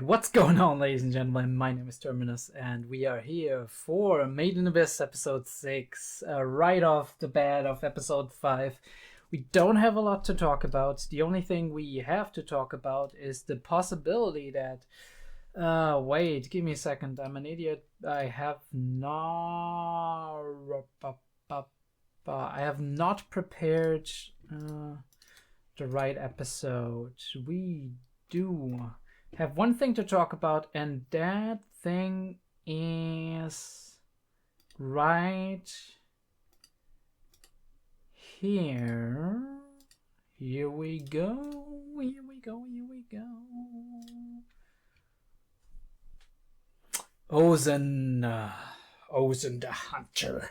What's going on, ladies and gentlemen? My name is Terminus, and we are here for Made in Abyss episode 6, right off the bat of episode 5. We don't have a lot to talk about. The only thing we have to talk about is the possibility that... wait, give me a second. I'm an idiot. I have not prepared the right episode. We do have one thing to talk about, and that thing is right here. Here we go. Here we go. Here we go. Ozen the Hunter.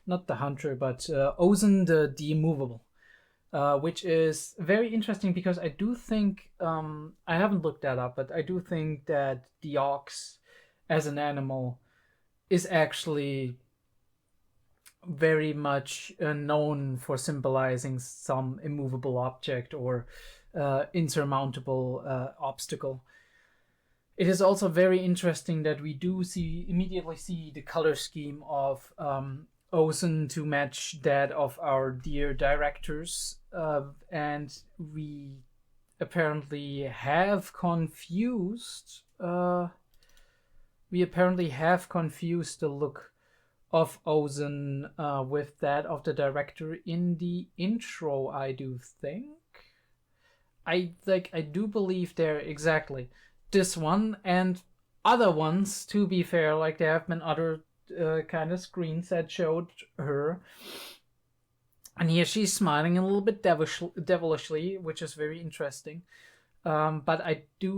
Not the Hunter, but Ozen the Immovable. Which is very interesting because I do think, I haven't looked that up, but I do think that the ox as an animal is actually very much known for symbolizing some immovable object or insurmountable obstacle. It is also very interesting that we do immediately see the color scheme of Ozen to match that of our dear directors, and we apparently have confused the look of Ozen with that of the director in the intro. I do think I do believe they're exactly this one and other ones, to be fair. Like, there have been other kind of screens that showed her, and here she's smiling a little bit devilishly, which is very interesting. But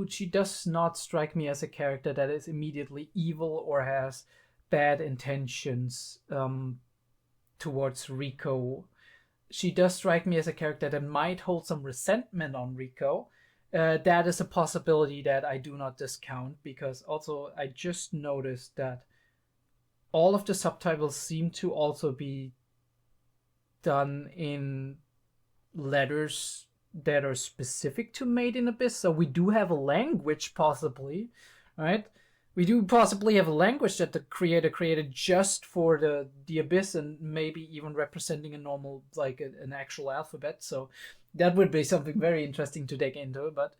she does not strike me as a character that is immediately evil or has bad intentions towards Rico. She does strike me as a character that might hold some resentment on Rico. That is a possibility that I do not discount, because also I just noticed that all of the subtitles seem to also be done in letters that are specific to Made in Abyss. So we do have a language, possibly, right? We do possibly have a language that the creator created just for the Abyss, and maybe even representing a normal, like an actual alphabet. So that would be something very interesting to dig into. But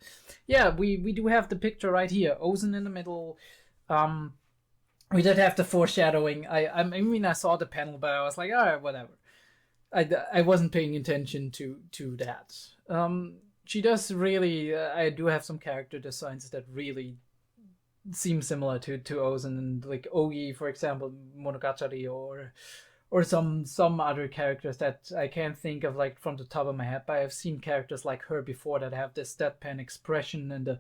yeah, we do have the picture right here. Ozen in the middle. We did have the foreshadowing. I mean, I saw the panel, but I was like, all right, whatever. I wasn't paying attention to that. She does really... I do have some character designs that really seem similar to Ozen, and like Ogi, for example, Monogatari, or some other characters that I can't think of like from the top of my head. But I've seen characters like her before that have this deadpan expression and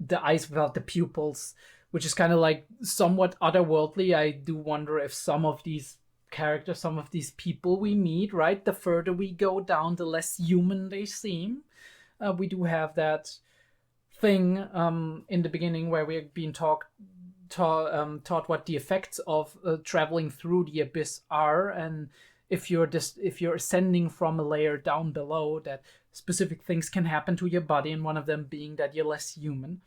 the eyes without the pupils, which is kind of like somewhat otherworldly. I do wonder if some of these characters, some of these people we meet, right, the further we go down, the less human they seem. We do have that thing in the beginning where we're being taught what the effects of traveling through the abyss are, and if you're ascending from a layer down below, that specific things can happen to your body, and one of them being that you're less human.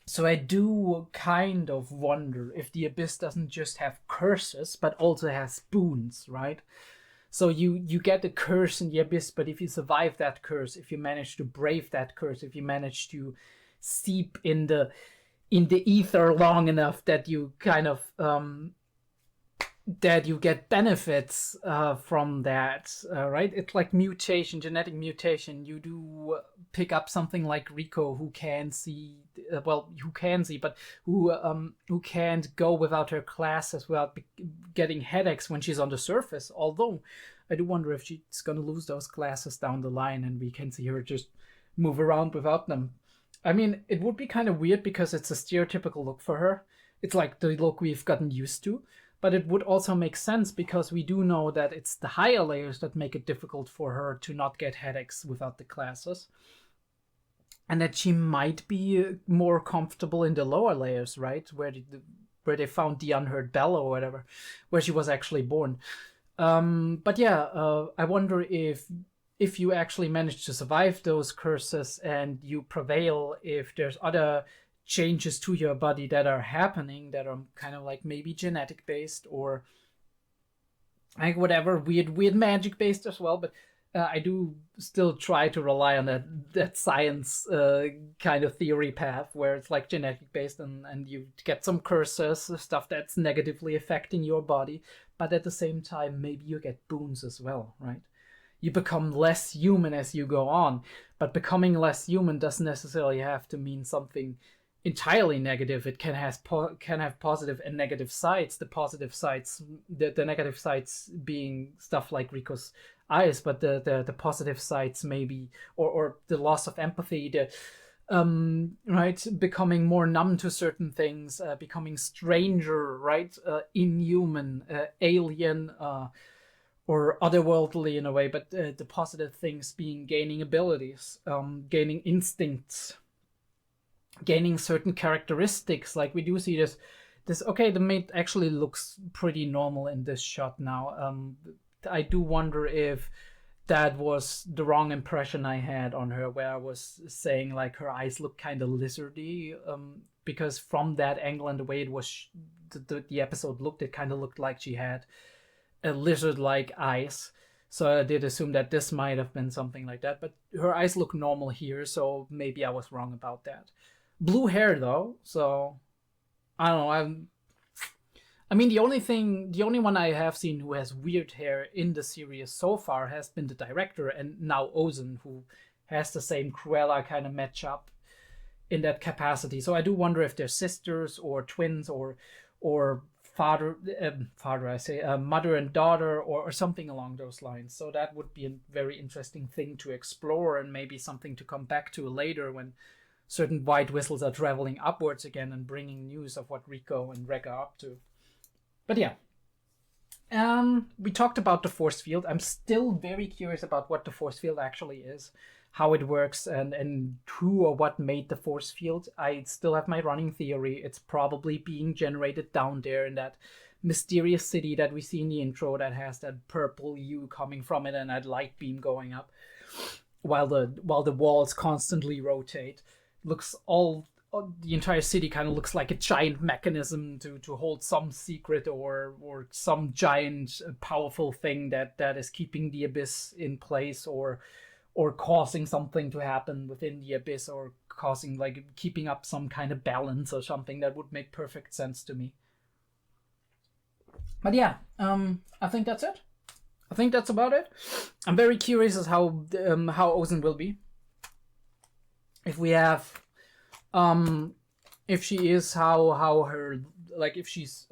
So I do kind of wonder if the Abyss doesn't just have curses, but also has boons, right? So you get a curse in the Abyss, but if you survive that curse, if you manage to brave that curse, if you manage to seep in the ether long enough that you kind of that you get benefits from that, right? It's like mutation, genetic mutation. You do pick up something like Rico, who can see, but who can't go without her glasses without getting headaches when she's on the surface. Although I do wonder if she's gonna lose those glasses down the line, and we can see her just move around without them. I mean, it would be kind of weird because it's a stereotypical look for her. It's like the look we've gotten used to. But it would also make sense because we do know that it's the higher layers that make it difficult for her to not get headaches without the glasses. And that she might be more comfortable in the lower layers, right? Where they found the unheard bell or whatever, where she was actually born. But yeah, I wonder if you actually manage to survive those curses and you prevail, if there's other changes to your body that are happening, that are kind of like maybe genetic based or like whatever weird magic based as well. But I do still try to rely on that science kind of theory path where it's like genetic based and you get some curses, stuff that's negatively affecting your body, but at the same time maybe you get boons as well, right? You become less human as you go on, but becoming less human doesn't necessarily have to mean something entirely negative. It can have positive and negative sides. The positive sides, the negative sides being stuff like Rico's eyes, but the positive sides maybe, or the loss of empathy, the right, becoming more numb to certain things, becoming stranger, right, inhuman, alien, or otherworldly in a way, but the positive things being gaining abilities, gaining instincts, gaining certain characteristics. Like we do see this okay, the maid actually looks pretty normal in this shot now. I do wonder if that was the wrong impression I had on her, where I was saying like her eyes look kind of lizardy, because from that angle and the way it was the episode looked, it kind of looked like she had a lizard-like eyes. So I did assume that this might have been something like that, but her eyes look normal here, so maybe I was wrong about that. Blue hair though, so I don't know. I mean, the only one I have seen who has weird hair in the series so far has been the director, and now Ozen, who has the same Cruella kind of matchup in that capacity. So I do wonder if they're sisters or twins or mother and daughter or something along those lines. So that would be a very interesting thing to explore, and maybe something to come back to later when certain white whistles are traveling upwards again and bringing news of what Rico and Reg are up to. But yeah, we talked about the force field. I'm still very curious about what the force field actually is, how it works, and who or what made the force field. I still have my running theory. It's probably being generated down there in that mysterious city that we see in the intro that has that purple hue coming from it and that light beam going up while the walls constantly rotate. The entire city kind of looks like a giant mechanism to hold some secret or some giant powerful thing that is keeping the abyss in place or causing something to happen within the abyss, or causing like keeping up some kind of balance or something. That would make perfect sense to me. But yeah, I think that's it. I think that's about it. I'm very curious as how Ozen will be. If we have if she is how her, like if she's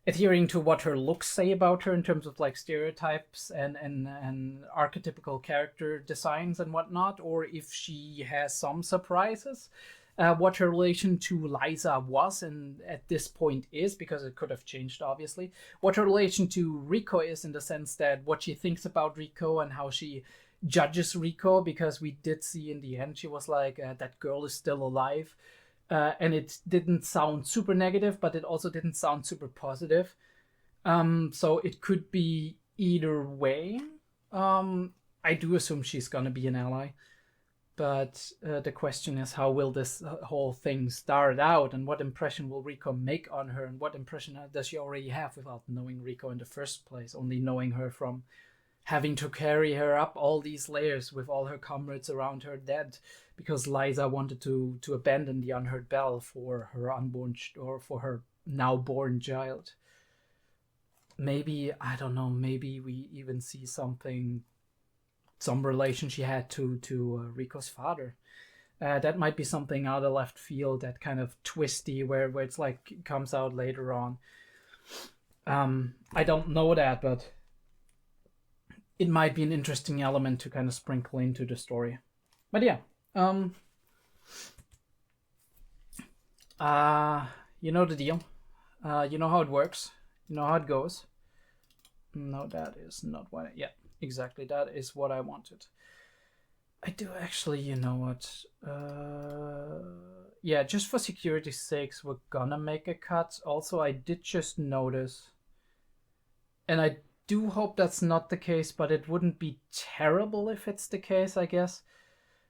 adhering to what her looks say about her in terms of like stereotypes and archetypical character designs and whatnot, or if she has some surprises, what her relation to Liza was and at this point is, because it could have changed obviously, what her relation to Rico is in the sense that what she thinks about Rico and how she judges Rico, because we did see in the end she was like, that girl is still alive, and it didn't sound super negative, but it also didn't sound super positive, so it could be either way. I do assume she's gonna be an ally, but the question is, how will this whole thing start out, and what impression will Rico make on her, and what impression does she already have without knowing Rico in the first place, only knowing her from having to carry her up all these layers with all her comrades around her dead, because Liza wanted to abandon the unheard bell for her unborn or for her now born child. Maybe, I don't know, maybe we even see some relation she had to Rico's father. That might be something out of left field, that kind of twisty where it's like it comes out later on. I don't know that, but it might be an interesting element to kind of sprinkle into the story. But yeah, you know the deal. You know how it works. You know how it goes. No, that is not what yeah, exactly. That is what I wanted. I do actually, you know what? Yeah, just for security's sakes, we're gonna make a cut. Also, I did just notice, and I do hope that's not the case, but it wouldn't be terrible if it's the case, I guess.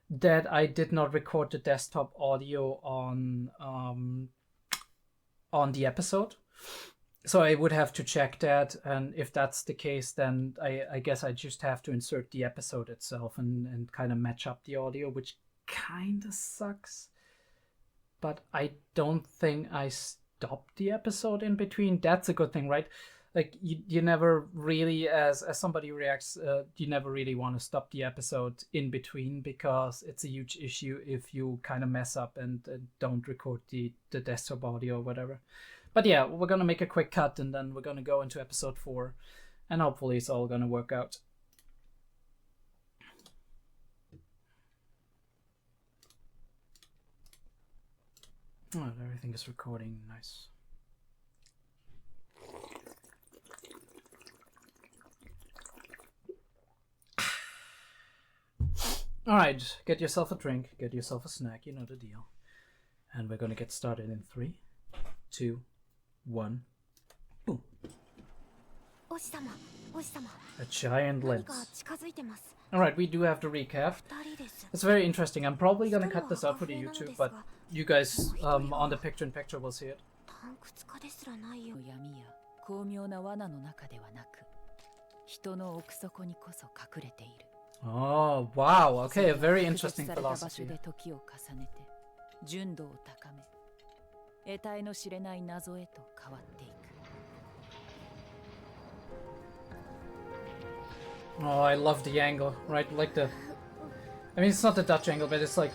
that I did not record the desktop audio on the episode. So I would have to check that, and if that's the case, then I guess I just have to insert the episode itself and kind of match up the audio, which kind of sucks. But I don't think I stopped the episode in between. That's a good thing, right? Like, you never really, as somebody who reacts, you never really want to stop the episode in between, because it's a huge issue if you kind of mess up and don't record the desktop audio or whatever. But yeah, we're going to make a quick cut, and then we're going to go into episode 4, and hopefully it's all going to work out. Oh, everything is recording. Nice. Alright, get yourself a drink, get yourself a snack, you know the deal. And we're going to get started in 3, 2, 1. Boom. A giant lens. Alright, we do have to recap. It's very interesting. I'm probably gonna cut this out for the YouTube, but you guys on the picture-in-picture will see it. Oh, wow. Okay, a very interesting philosophy. Oh, I love the angle, right? Like the... I mean, it's not the Dutch angle, but it's like...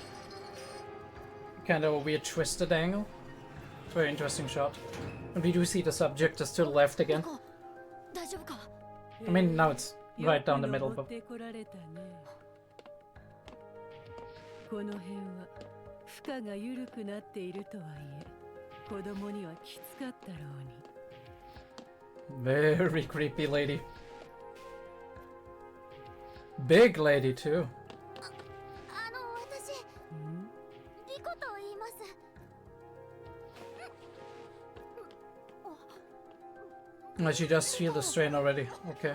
kind of a weird twisted angle. Very interesting shot. And we do see the subject just to the left again. I mean, now it's right down the middle, but... Very creepy lady. Big lady too. Oh, she does feel the strain already. Okay.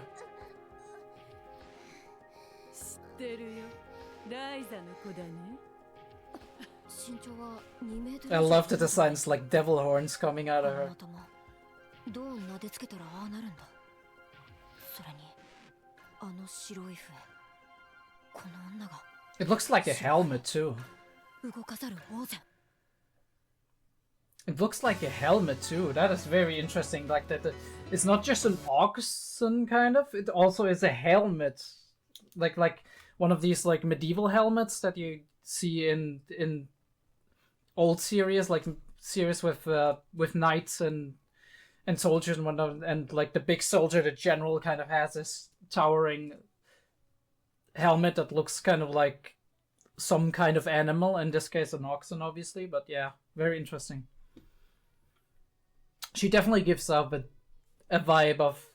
I love the designs, like devil horns coming out of her. It looks like a helmet too. It looks like a helmet too. That is very interesting. Like that, it's not just an oxen kind of. It also is a helmet, like one of these like medieval helmets that you see in old series, like series with knights and soldiers and whatnot. And like the big soldier, the general, kind of has this towering helmet that looks kind of like some kind of animal. In this case, an oxen, obviously. But yeah, very interesting. She definitely gives off a vibe of,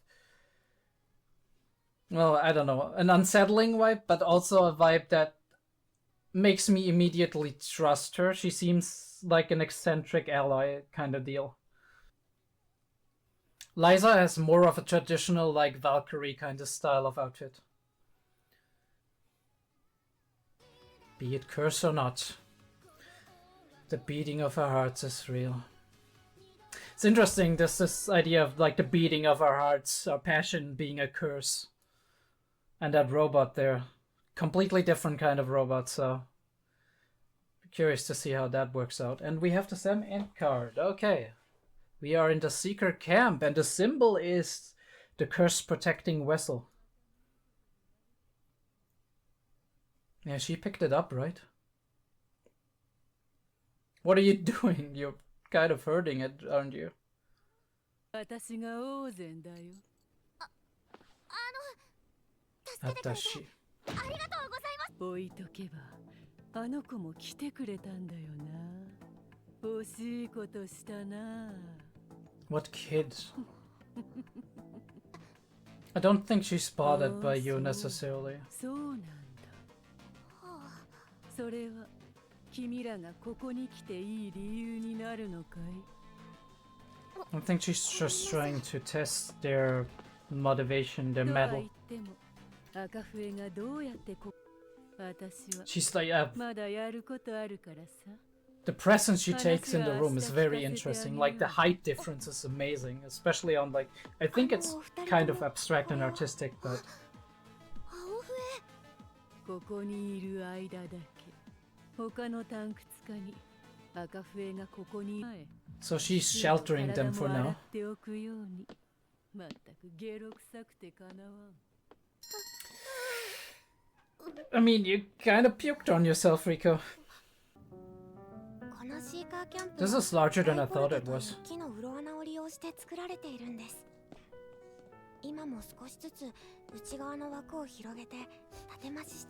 well, I don't know, an unsettling vibe, but also a vibe that makes me immediately trust her. She seems like an eccentric ally kind of deal. Liza has more of a traditional, like, Valkyrie kind of style of outfit. Be it curse or not, the beating of our hearts is real. It's interesting, this idea of like the beating of our hearts, our passion being a curse. And that robot there, completely different kind of robot, so curious to see how that works out. And we have the Sam end card. Okay. We are in the Seeker camp, and the symbol is the curse protecting vessel. Yeah, she picked it up, right? What are you doing? You're kind of hurting it, aren't you? Atashi. What kid? I don't think she's spotted by you necessarily. I think she's just trying to test their motivation, their mettle. She's like, the presence she takes in the room is very interesting. Like, the height difference is amazing, especially on, like, I think it's kind of abstract and artistic, but... So she's sheltering them for now. I mean, you kind of puked on yourself, Rico. This is larger than I thought it was.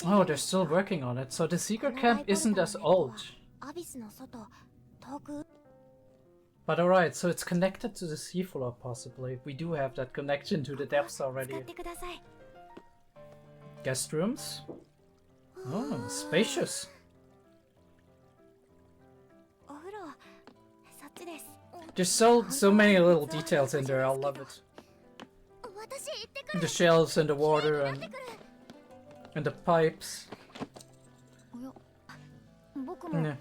Oh, they're still working on it, so the secret camp isn't as old. But alright, so it's connected to the seafloor possibly. We do have that connection to the depths already. Guest rooms? Oh, spacious. There's so many little details in there, I love it. The shelves and the water and the pipes. Yeah.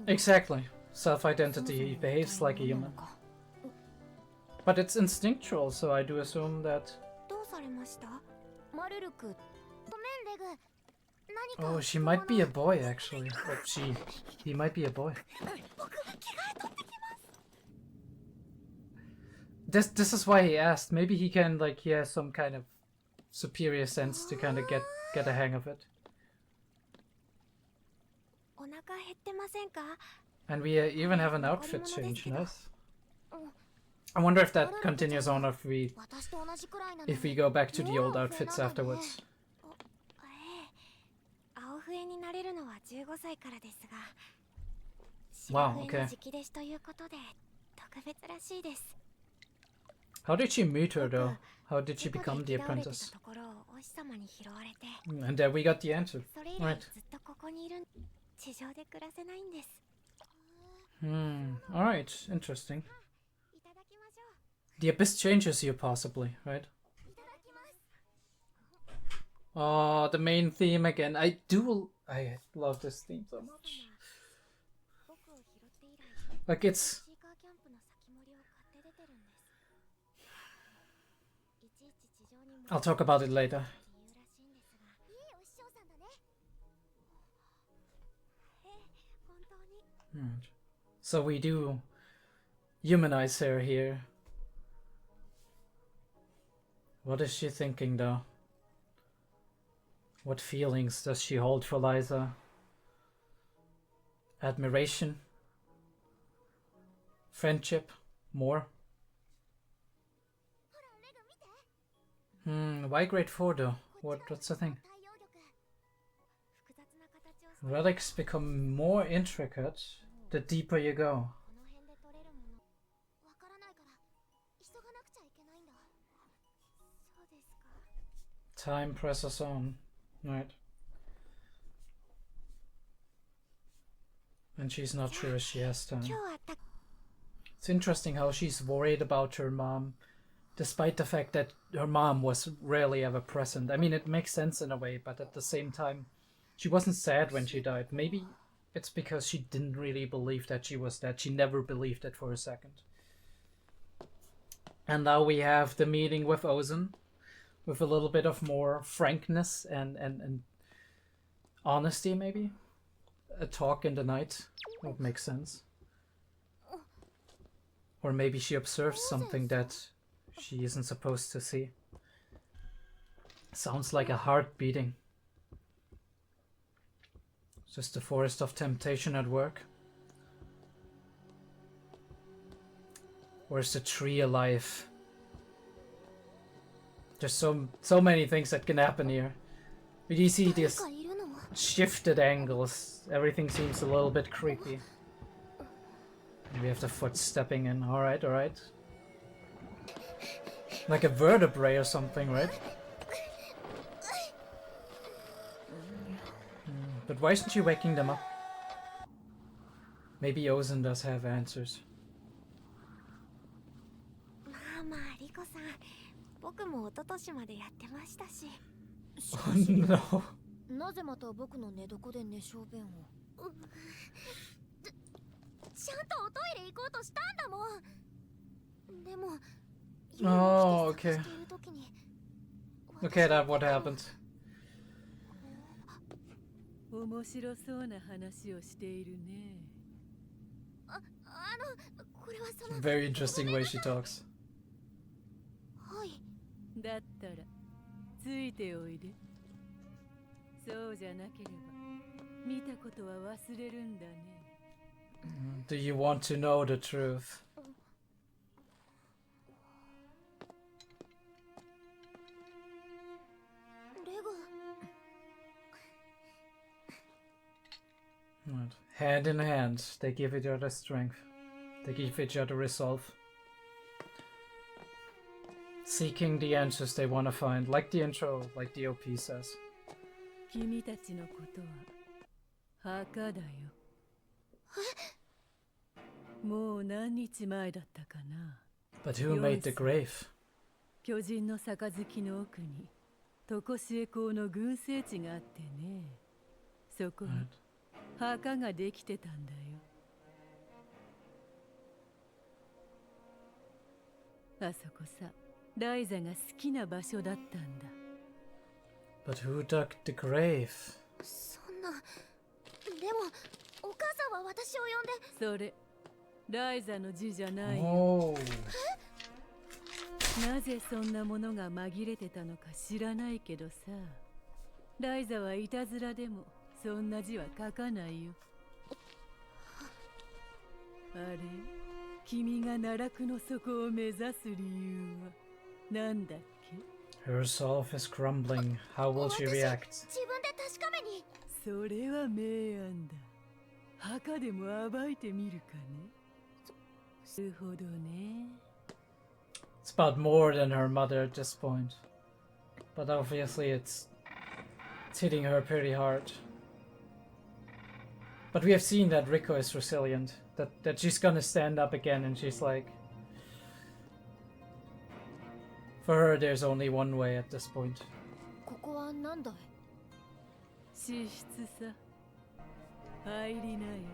Exactly. Self-identity behaves like a human. But it's instinctual, so I do assume that... Oh, she might be a boy, actually. Or he might be a boy. This is why he asked. Maybe he can, like, he has some kind of superior sense to kind of get a hang of it. And we even have an outfit change, nice. I wonder if that continues on if we go back to the old outfits afterwards. Wow, okay. How did she meet her though? How did she become the apprentice? And there we got the answer. Right. Alright, interesting. The abyss changes you possibly, right? Oh, the main theme again. I love this theme so much. Like, it's... I'll talk about it later. So we do humanize her here. What is she thinking though? What feelings does she hold for Liza? Admiration? Friendship? More? Why grade 4 though? What's the thing? Relics become more intricate the deeper you go. Time presses on, right? And she's not sure she has time. It's interesting how she's worried about her mom, despite the fact that her mom was rarely ever present. I mean, it makes sense in a way, but at the same time, she wasn't sad when she died. Maybe it's because she didn't really believe that she was dead. She never believed it for a second. And now we have the meeting with Ozen, with a little bit of more frankness and honesty, maybe. A talk in the night would make sense. Or maybe she observes something that she isn't supposed to see. Sounds like a heart beating. Just the forest of temptation at work. Or is the tree alive? There's so many things that can happen here. But you see these shifted angles. Everything seems a little bit creepy. And we have the foot stepping in. Alright, alright. Like a vertebrae or something, right? But why isn't she waking them up? Maybe Ozen does have answers. Oh no. なぜまた僕の寝床で寝小便を。ちゃんとおトイレ行こうとしたんだもん。でも、Oh, okay. Okay, that what happened. 面白そうな話をしているね。これはその。 Very interesting way she talks. はい。だったらついておいで。そうじゃなければ見たことは忘れるんだね。Do you want to know the truth? Right. Hand in hand, they give each other strength. They give each other resolve. Seeking the answers they want to find, like the intro, like the OP says. 君たちのことは墓だよ。もう何日前だったかな。But who made the grave? 巨人の杯の奥に𝐏𝐢𝐏の群生地があってね。そこに墓ができてたんだよ。あそこさ、ライザが好きな場所だったんだ。But who dug the grave? そんな。でも、お母さんは私を呼んで。それ、ライザの字じゃないよ。Oh. なぜそんなものが紛れてたのか知らないけどさ。ライザはいたずらでもそんな字は書かないよ。あれ、君が奈落の底を目指す理由は何だっけ？ Her resolve is crumbling. How will she react? 自分で確かめに。それは明暗だ。墓でも暴いてみるかね。なるほどね。It's about more than her mother at this point. But obviously it's hitting her pretty hard. But we have seen that Rico is resilient. That she's gonna stand up again, and she's like... For her, there's only one way at this point. ここは何だい？寝室さ。入りなよ。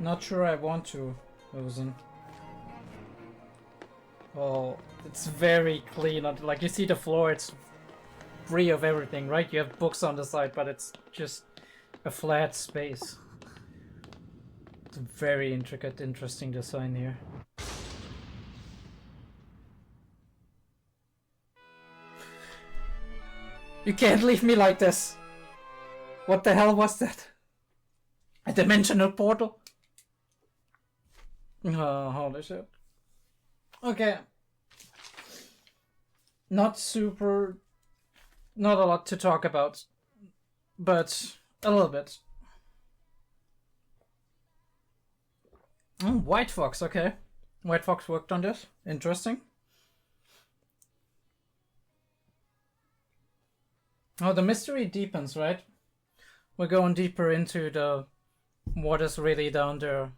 Not sure I want to, Ozen. Oh, it's very clean. Like, you see the floor, it's free of everything, right? You have books on the side, but it's just a flat space. It's a very intricate, interesting design here. You can't leave me like this! What the hell was that? A dimensional portal? Oh, holy shit. Okay. Not a lot to talk about, but a little bit. Oh, White Fox, okay. White Fox worked on this. Interesting. Oh, the mystery deepens, right? We're going deeper into the what is really down there.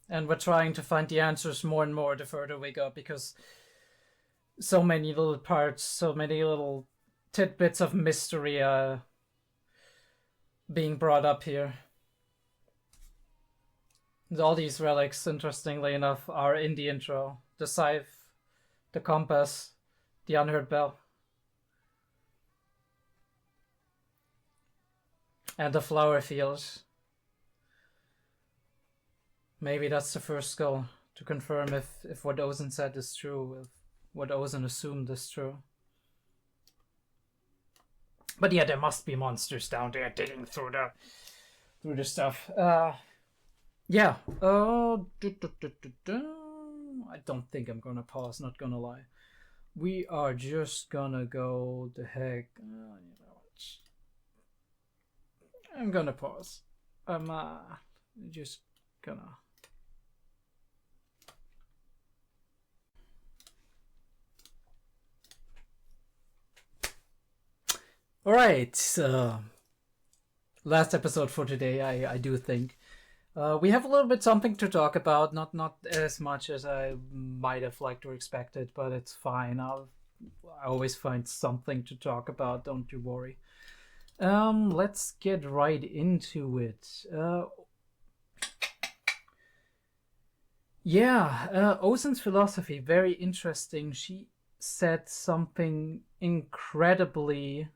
And we're trying to find the answers more and more the further we go, because so many little parts, so many little tidbits of mystery being brought up here. And all these relics, interestingly enough, are in the intro. The scythe, the compass, the unheard bell. And the flower field. Maybe that's the first skull to confirm if what Ozen said is true, if what Ozen assumed is true. But yeah, there must be monsters down there digging through the stuff. Yeah. I don't think I'm gonna pause, not gonna lie. We are just gonna go the heck. You know what? I'm gonna pause. I'm just gonna. Alright, last episode for today, I do think. We have a little bit something to talk about, not as much as I might have liked or expected, but it's fine. I always find something to talk about, don't you worry. Let's get right into it. Ozen's philosophy, very interesting. She said something incredibly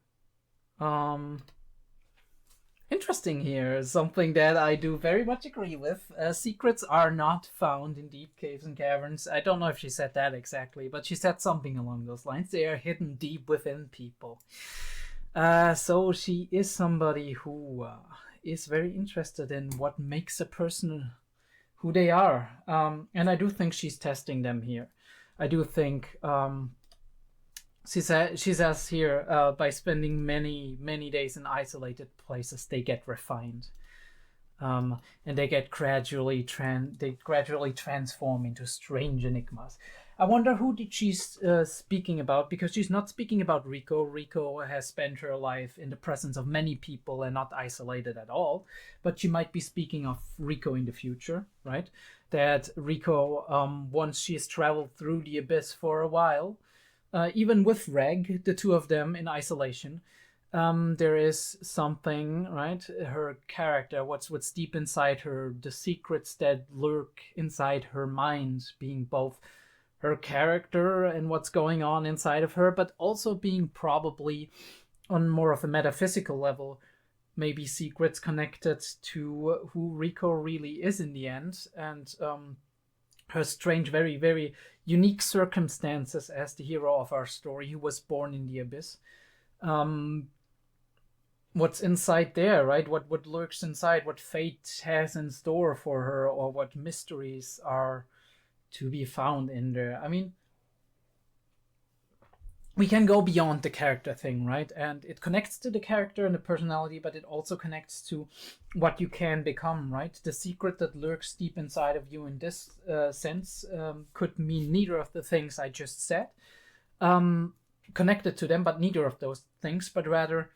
interesting here, something that I do very much agree with. Secrets are not found in deep caves and caverns. I don't know if she said that exactly, but she said something along those lines. They are hidden deep within people. So she is somebody who is very interested in what makes a person who they are. And I do think she's testing them here. I do think she says here, by spending many days in isolated places, they get refined, and they get gradually transform into strange enigmas. I wonder who did she's speaking about, because she's not speaking about Riko. Riko has spent her life in the presence of many people and not isolated at all. But she might be speaking of Riko in the future, right? That Riko, once she's traveled through the abyss for a while, even with Reg, the two of them in isolation, there is something, right? Her character, what's deep inside her, the secrets that lurk inside her mind, being both her character and what's going on inside of her, but also being probably on more of a metaphysical level, maybe secrets connected to who Riko really is in the end, and her strange, very, very unique circumstances as the hero of our story, who was born in the abyss. What's inside there, right? What lurks inside, what fate has in store for her, or what mysteries are to be found in there. I mean, we can go beyond the character thing, right? And it connects to the character and the personality, but it also connects to what you can become, right? The secret that lurks deep inside of you in this sense could mean neither of the things I just said, connected to them, but neither of those things, but rather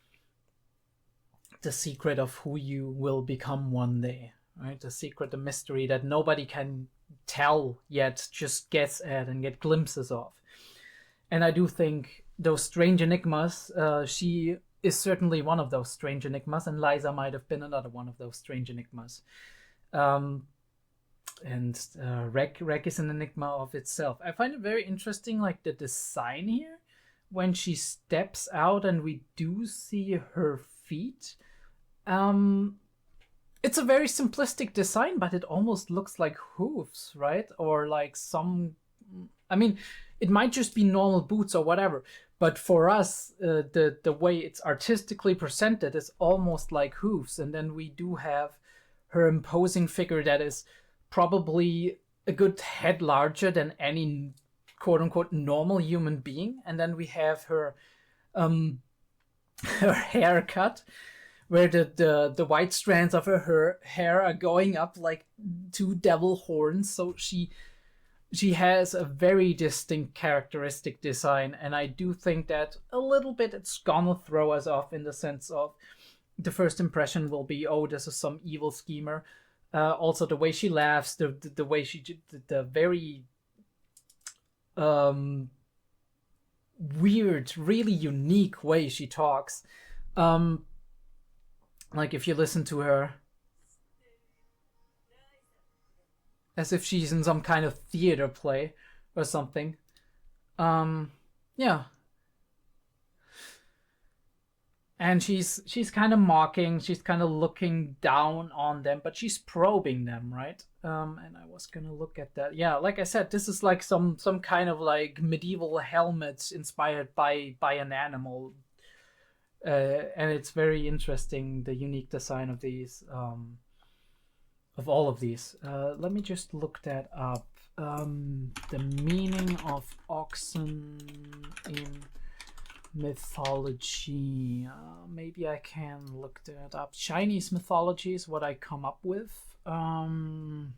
the secret of who you will become one day, right? The secret, the mystery that nobody can tell yet, just guess at and get glimpses of. And I do think those strange enigmas, she is certainly one of those strange enigmas, and Liza might have been another one of those strange enigmas. And Reg is an enigma of itself. I find it very interesting, like the design here, when she steps out and we do see her feet. It's a very simplistic design, but it almost looks like hooves, right? Or like some, I mean, it might just be normal boots or whatever, but for us, the way it's artistically presented is almost like hooves. And then we do have her imposing figure that is probably a good head larger than any quote-unquote normal human being. And then we have her her haircut, where the white strands of her hair are going up like two devil horns. So she has a very distinct characteristic design, and I do think that a little bit it's gonna throw us off, in the sense of the first impression will be, oh, this is some evil schemer. Also the way she laughs, the way the very weird, really unique way she talks. Like if you listen to her as if she's in some kind of theater play or something. Yeah. And she's kind of mocking, she's kind of looking down on them, but she's probing them, right? And I was gonna look at that. Yeah, like I said, this is like some kind of like medieval helmets inspired by an animal. And it's very interesting, the unique design of these, of all of these. Let me just look that up. The meaning of oxen in mythology. Maybe I can look that up. Chinese mythology is what I come up with. Important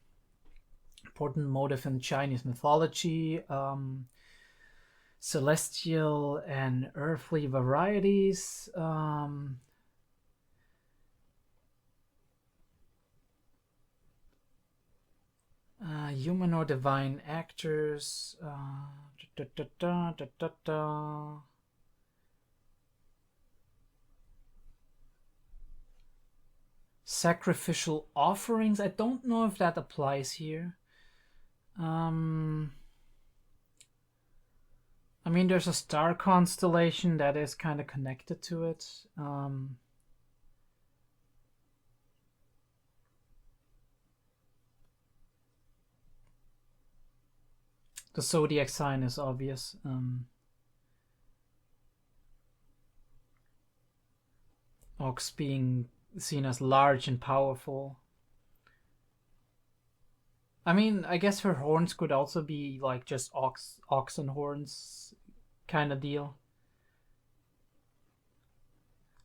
motive in Chinese mythology. Celestial and earthly varieties. Human or divine actors. Sacrificial offerings. I don't know if that applies here. I mean, there's a star constellation that is kind of connected to it. The zodiac sign is obvious. Ox being seen as large and powerful. I mean, I guess her horns could also be like just oxen horns kind of deal.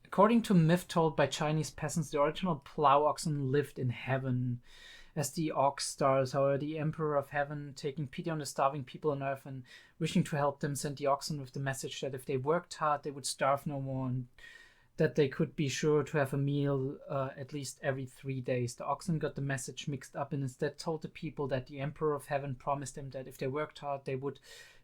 According to myth told by Chinese peasants, the original plow oxen lived in heaven as the ox stars. However, the Emperor of Heaven, taking pity on the starving people on earth and wishing to help them, sent the oxen with the message that if they worked hard, they would starve no more, and that they could be sure to have a meal at least every 3 days. The oxen got the message mixed up and instead told the people that the Emperor of Heaven promised them that if they worked hard, they would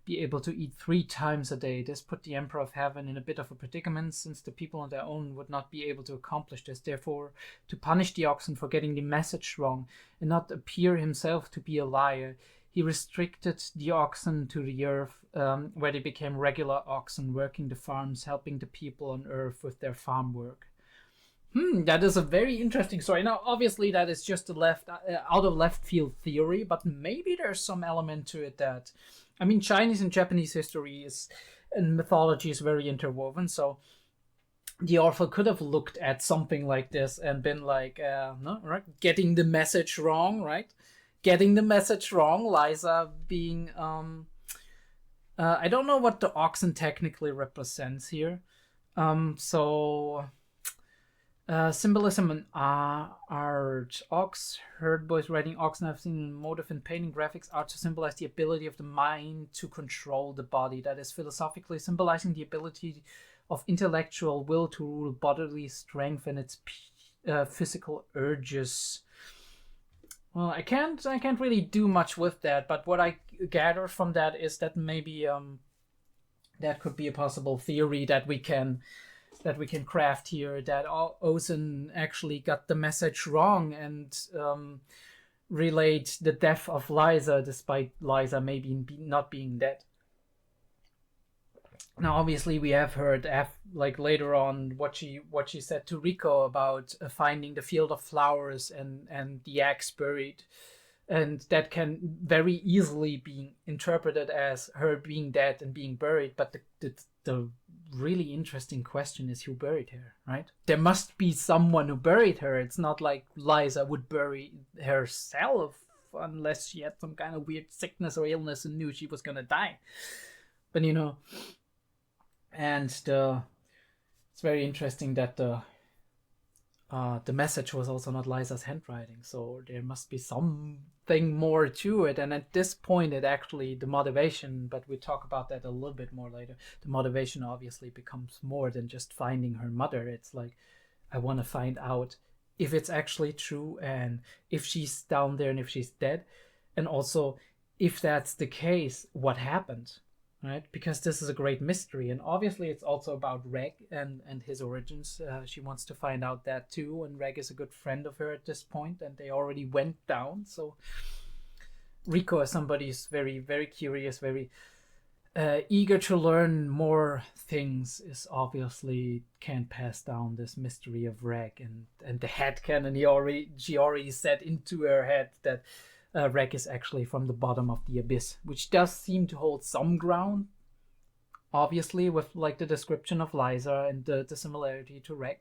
be able to eat 3 times a day. This put the Emperor of Heaven in a bit of a predicament, since the people on their own would not be able to accomplish this. Therefore, to punish the oxen for getting the message wrong and not appear himself to be a liar, he restricted the oxen to the earth, where they became regular oxen, working the farms, helping the people on earth with their farm work. That is a very interesting story. Now, obviously, that is just a out of left field theory, but maybe there's some element to it that, I mean, Chinese and Japanese history and mythology is very interwoven. So the author could have looked at something like this and been like, no, right, getting the message wrong, right? Getting the message wrong. Liza being, I don't know what the oxen technically represents here. Symbolism and art. Ox, herd boys riding oxen. I've seen motive in painting, graphics, art to symbolize the ability of the mind to control the body. That is philosophically symbolizing the ability of intellectual will to rule bodily strength and its physical urges. Well, I can't really do much with that, but what I gather from that is that maybe that could be a possible theory that we can craft here, that Ozen actually got the message wrong and relayed the death of Liza, despite Liza maybe not being dead. Now, obviously, we have heard like later on what she said to Rico about finding the field of flowers and the axe buried, and that can very easily be interpreted as her being dead and being buried. But the really interesting question is who buried her, right? There must be someone who buried her. It's not like Liza would bury herself unless she had some kind of weird sickness or illness and knew she was gonna die. But and it's very interesting that the message was also not Liza's handwriting, so there must be something more to it. And at this point, it actually, the motivation, but we talk about that a little bit more later, the motivation obviously becomes more than just finding her mother. It's like, I want to find out if it's actually true, and if she's down there and if she's dead, and also if that's the case, what happened, right? Because this is a great mystery, and obviously it's also about Reg and his origins. She wants to find out that too, and Reg is a good friend of her at this point, and they already went down. So Rico, as somebody who's very, very curious, very eager to learn more things, is obviously can't pass down this mystery of Reg and the headcanon. She already said into her head that Reg is actually from the bottom of the abyss, which does seem to hold some ground, obviously, with like the description of Liza and the similarity to Reg.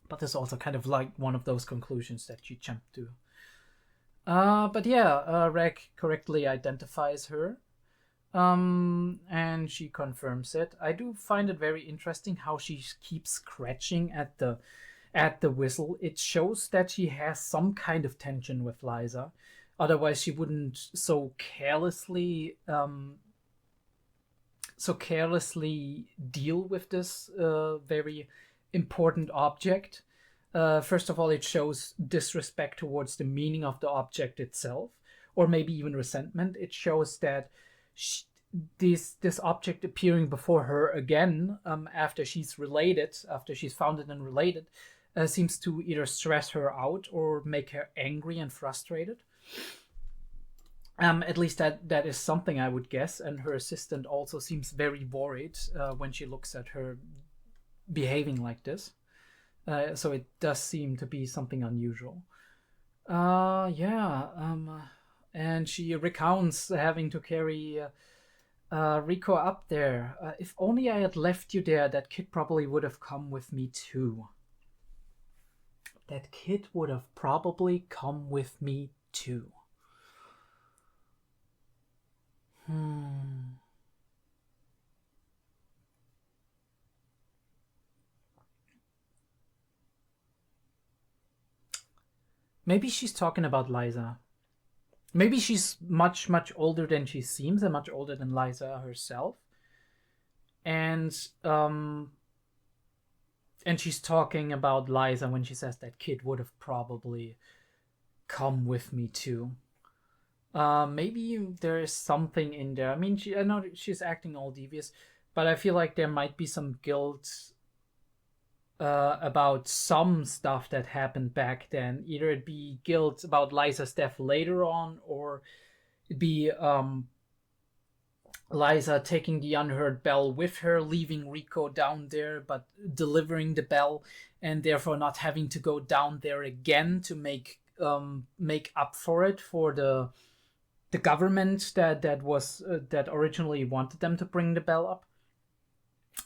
But it's also kind of like one of those conclusions that you jump to. But yeah, Reg correctly identifies her, and she confirms it. I do find it very interesting how she keeps scratching at the whistle. It shows that she has some kind of tension with Liza. Otherwise, she wouldn't so carelessly deal with this very important object. First of all, it shows disrespect towards the meaning of the object itself, or maybe even resentment. It shows that this object appearing before her again after she's founded and related seems to either stress her out or make her angry and frustrated. At least that is something I would guess. And her assistant also seems very worried when she looks at her behaving like this. So it does seem to be something unusual. And she recounts having to carry Rico up there. If only I had left you there, that kid probably would have come with me too. That kid would have probably come with me too. Maybe she's talking about Liza. Maybe she's much, much older than she seems, and much older than Liza herself. And she's talking about Liza when she says that kid would have probably come with me too. Maybe there is something in there. I mean, I know she's acting all devious, but I feel like there might be some guilt about some stuff that happened back then. Either it be guilt about Liza's death later on, or it be Liza taking the unheard bell with her, leaving Rico down there, but delivering the bell, and therefore not having to go down there again to make up for it for the government that originally wanted them to bring the bell up.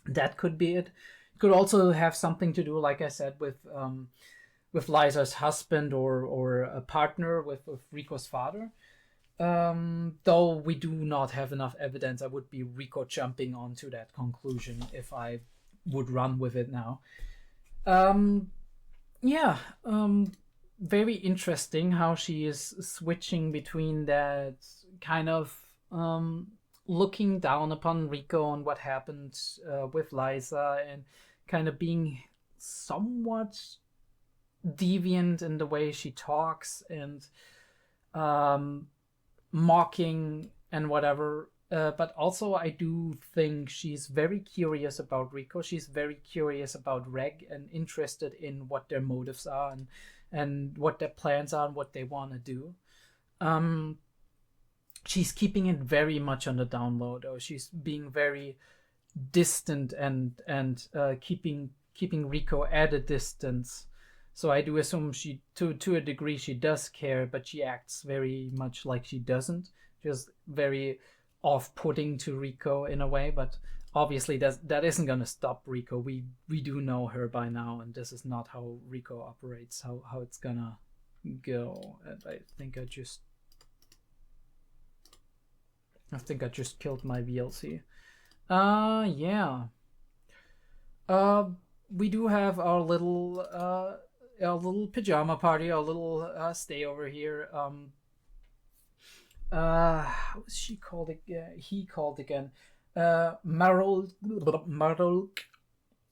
That could be it. It could also have something to do, like I said, with Liza's husband or a partner with Rico's father. Though we do not have enough evidence, I would be Rico jumping onto that conclusion if I would run with it now. Very interesting how she is switching between that kind of looking down upon Rico and what happened with Liza, and kind of being somewhat deviant in the way she talks and mocking and whatever. But also I do think she's very curious about Rico. She's very curious about Reg and interested in what their motives are and what their plans are and what they want to do. She's keeping it very much on the down low, though. She's being very distant and keeping Rico at a distance. So I do assume she, to a degree, she does care, but she acts very much like she doesn't. Just very off-putting to Rico in a way, but obviously that isn't gonna stop Rico. We do know her by now, and this is not how Rico operates, how it's gonna go. And I think I just killed my VLC. We do have our little pajama party, our little stay over here. How was she called again? He called again. Marol.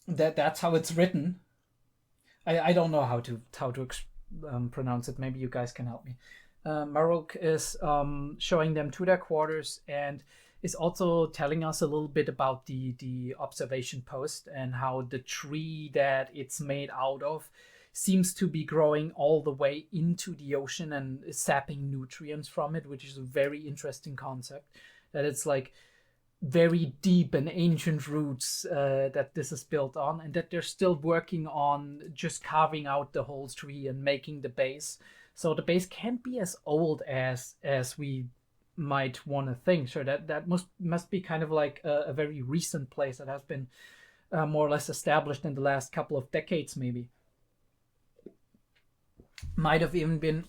That's how it's written. I don't know how to pronounce it. Maybe you guys can help me. Marok is showing them to their quarters and is also telling us a little bit about the observation post and how the tree that it's made out of seems to be growing all the way into the ocean and sapping nutrients from it, which is a very interesting concept. That it's like very deep and ancient roots that this is built on, and that they're still working on just carving out the whole tree and making the base. So the base can't be as old as we might want to think. Sure, that must be kind of like a very recent place that has been more or less established in the last couple of decades, maybe. Might have even been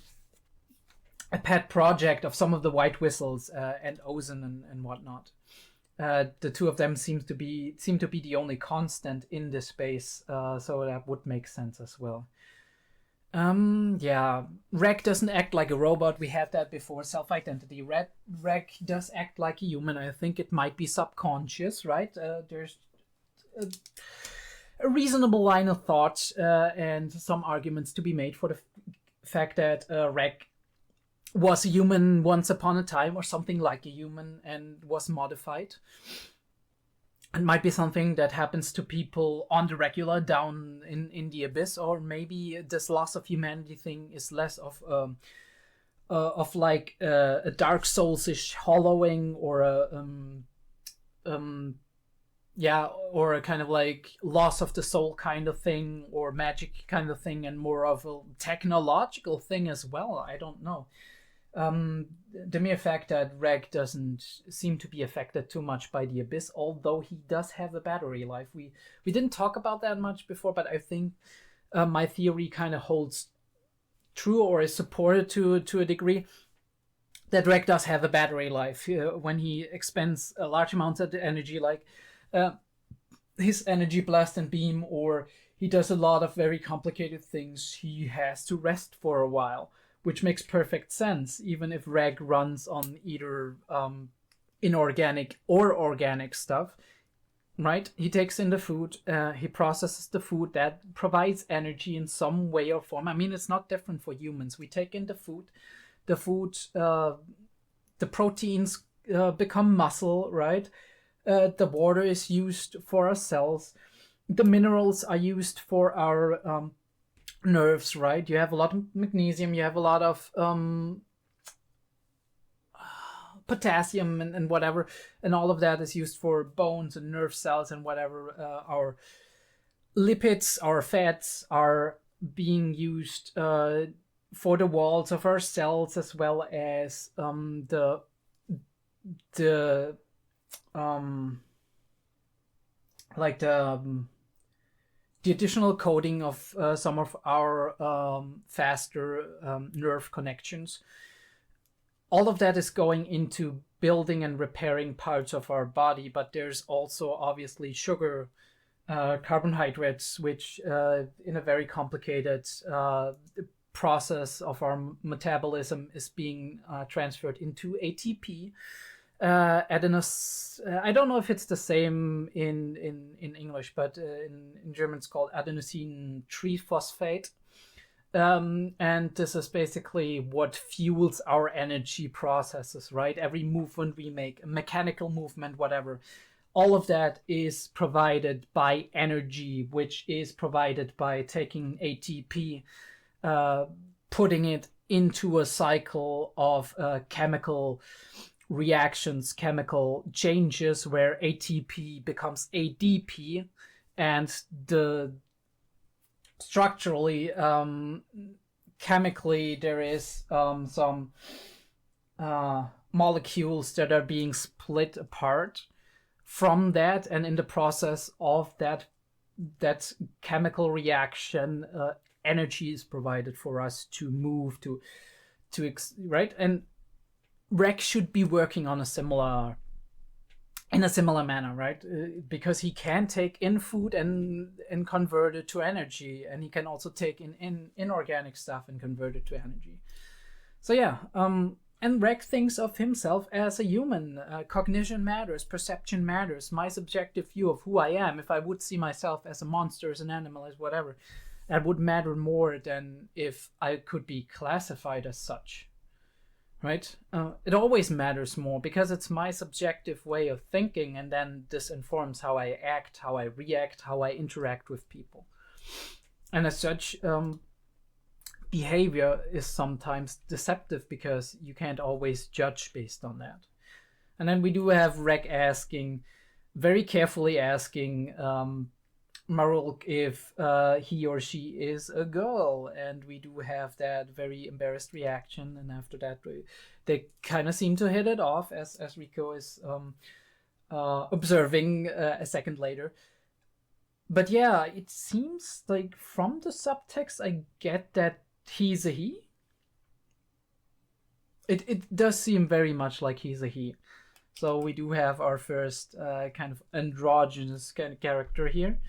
a pet project of some of the White Whistles and Ozen and whatnot. The two of them seem to be the only constant in this space, so that would make sense as well. Reg doesn't act like a robot. We had that before. Self-identity. Reg does act like a human. I think it might be subconscious, right? There's a reasonable line of thought and some arguments to be made for the fact that Reg was a human once upon a time, or something like a human, and was modified. It might be something that happens to people on the regular down in the abyss, or maybe this loss of humanity thing is less of like a Dark Souls-ish hollowing, or or a kind of like loss of the soul kind of thing, or magic kind of thing, and more of a technological thing as well. I don't know. The mere fact that Reg doesn't seem to be affected too much by the abyss, although he does have a battery life. We didn't talk about that much before, but I think my theory kind of holds true, or is supported to a degree, that Reg does have a battery life. When he expends a large amount of energy, like his energy blast and beam, or he does a lot of very complicated things, he has to rest for a while, which makes perfect sense, even if Reg runs on either inorganic or organic stuff, right? He takes in the food, he processes the food, that provides energy in some way or form. I mean, it's not different for humans. We take in the food, the proteins become muscle, right? The water is used for our cells. The minerals are used for our nerves, right? You have a lot of magnesium, you have a lot of potassium and whatever, and all of that is used for bones and nerve cells and whatever. Our lipids, our fats are being used for the walls of our cells, as well as the additional coding of some of our faster nerve connections. All of that is going into building and repairing parts of our body, but there's also obviously sugar, carbohydrates, which in a very complicated process of our metabolism is being transferred into ATP. I don't know if it's the same in English, but in German it's called adenosine triphosphate. And this is basically what fuels our energy processes, right? Every movement we make, a mechanical movement, whatever, all of that is provided by energy, which is provided by taking ATP, putting it into a cycle of chemical reactions, chemical changes, where ATP becomes ADP, and the structurally, chemically, there is some molecules that are being split apart from that, and in the process of that chemical reaction, energy is provided for us to move right. And Rex should be working on in a similar manner, right? Because he can take in food and convert it to energy, and he can also take in inorganic stuff and convert it to energy. So yeah, and Rex thinks of himself as a human. Cognition matters, perception matters. My subjective view of who I am, if I would see myself as a monster, as an animal, as whatever, that would matter more than if I could be classified as such. Right? It always matters more, because it's my subjective way of thinking, and then this informs how I act, how I react, how I interact with people. And as such, behavior is sometimes deceptive, because you can't always judge based on that. And then we do have Reg very carefully asking Marulk if he or she is a girl, and we do have that very embarrassed reaction, and after that they kind of seem to hit it off, as Rico is observing a second later. But yeah, it seems like from the subtext I get that he's a he. It does seem very much like he's a he. So we do have our first kind of androgynous kind of character here.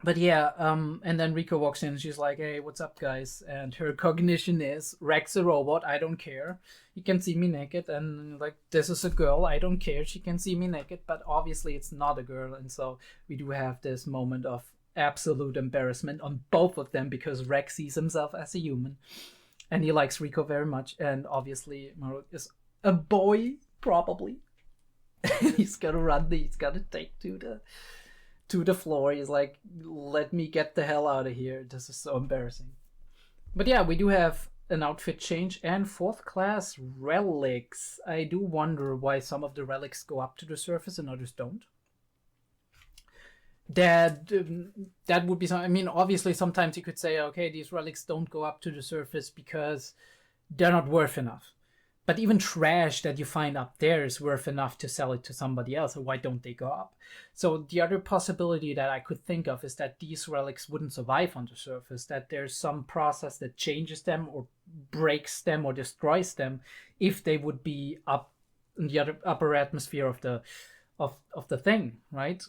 But yeah, and then Rico walks in and she's like, hey, what's up, guys? And her cognition is, Rex a robot, I don't care. You can see me naked. And like, this is a girl, I don't care. She can see me naked, but obviously it's not a girl. And so we do have this moment of absolute embarrassment on both of them, because Rex sees himself as a human. And he likes Rico very much. And obviously, Marok is a boy, probably. He's gonna take to the floor. He's like, let me get the hell out of here. This is so embarrassing. But yeah, we do have an outfit change and fourth class relics. I do wonder why some of the relics go up to the surface and others don't. That would be some. I mean, obviously, sometimes you could say, okay, these relics don't go up to the surface because they're not worth enough. But even trash that you find up there is worth enough to sell it to somebody else. So why don't they go up? So the other possibility that I could think of is that these relics wouldn't survive on the surface. That there's some process that changes them or breaks them or destroys them if they would be up in the upper atmosphere of the thing, right?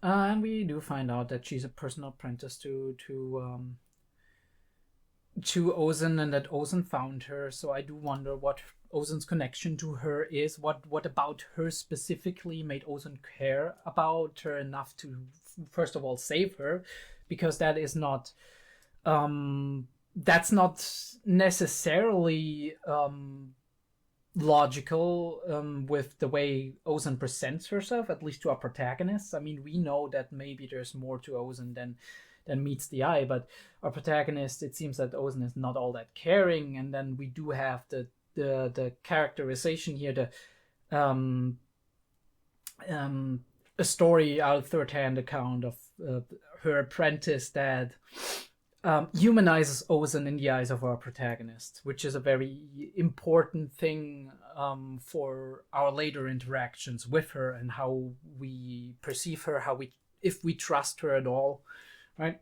And we do find out that she's a personal apprentice to Ozen, and that Ozen found her. So I do wonder what Ozen's connection to her is. What about her specifically made Ozen care about her enough to first of all save her, because that is not that's not necessarily logical with the way Ozen presents herself, at least to our protagonists. I mean, we know that maybe there's more to Ozen than meets the eye, but our protagonist, it seems that Ozen is not all that caring. And then we do have the characterization here, a story out of third-hand account of her apprentice that humanizes Ozen in the eyes of our protagonist, which is a very important thing for our later interactions with her and how we perceive her, if we trust her at all, right?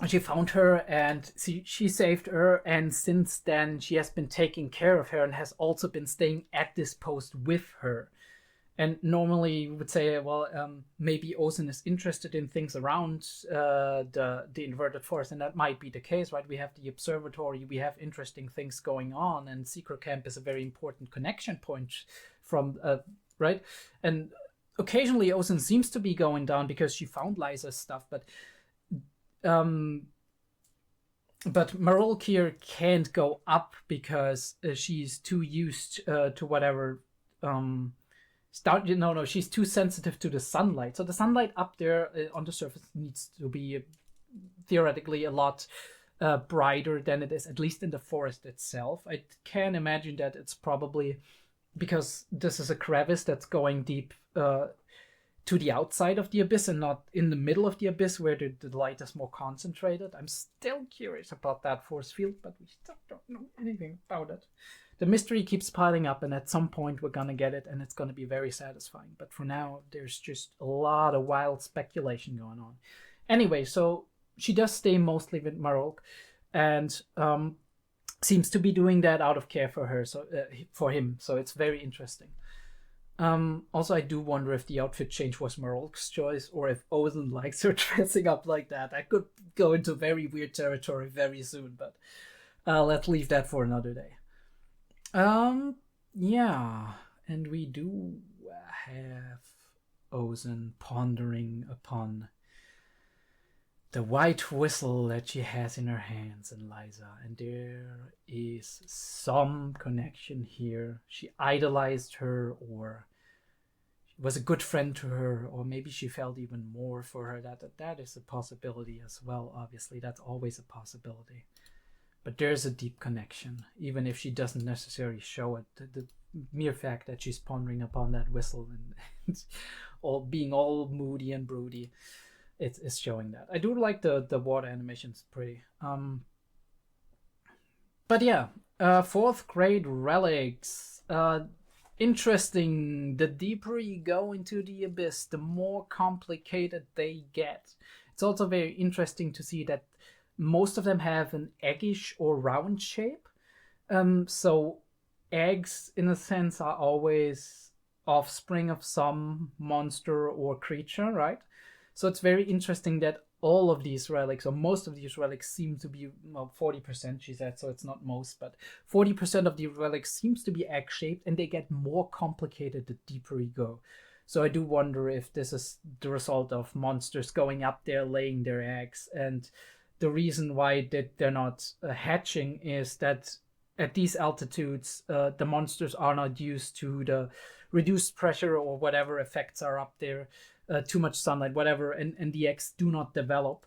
She found her and she saved her, and since then she has been taking care of her and has also been staying at this post with her. And normally you would say, well, maybe Ozen is interested in things around the inverted forest, and that might be the case, right? We have the observatory, we have interesting things going on, and Secret Camp is a very important connection point from, right? And occasionally Ozen seems to be going down because she found Liza's stuff, but Marolk here can't go up because she's too used to whatever. She's too sensitive to the sunlight. So the sunlight up there on the surface needs to be theoretically a lot brighter than it is, at least in the forest itself. I can imagine that it's probably because this is a crevice that's going deep to the outside of the abyss and not in the middle of the abyss where the light is more concentrated. I'm still curious about that force field, but we still don't know anything about it. The mystery keeps piling up, and at some point we're gonna get it, and it's gonna be very satisfying. But for now, there's just a lot of wild speculation going on. Anyway, so she does stay mostly with Marolk, and seems to be doing that out of care for her, so for him. So it's very interesting. Also, I do wonder if the outfit change was Marolk's choice, or if Ozen likes her dressing up like that. I could go into very weird territory very soon, but let's leave that for another day. Yeah, and we do have Ozen pondering upon the white whistle that she has in her hands and Liza, and there is some connection here. She idolized her, or she was a good friend to her, or maybe she felt even more for her. That is a possibility as well. Obviously, that's always a possibility. But there's a deep connection, even if she doesn't necessarily show it. The mere fact that she's pondering upon that whistle and all being all moody and broody, it's showing that. I do like the water animations, pretty. But yeah, fourth grade relics. Interesting. The deeper you go into the abyss, the more complicated they get. It's also very interesting to see that most of them have an eggish or round shape. So eggs, in a sense, are always offspring of some monster or creature, right? So it's very interesting that all of these relics, or most of these relics, seem to be, well, 40%, she said, so it's not most, but 40% of the relics seems to be egg-shaped, and they get more complicated the deeper you go. So I do wonder if this is the result of monsters going up there, laying their eggs. And the reason why they're not hatching is that at these altitudes, the monsters are not used to the reduced pressure or whatever effects are up there, too much sunlight, whatever, and the eggs do not develop.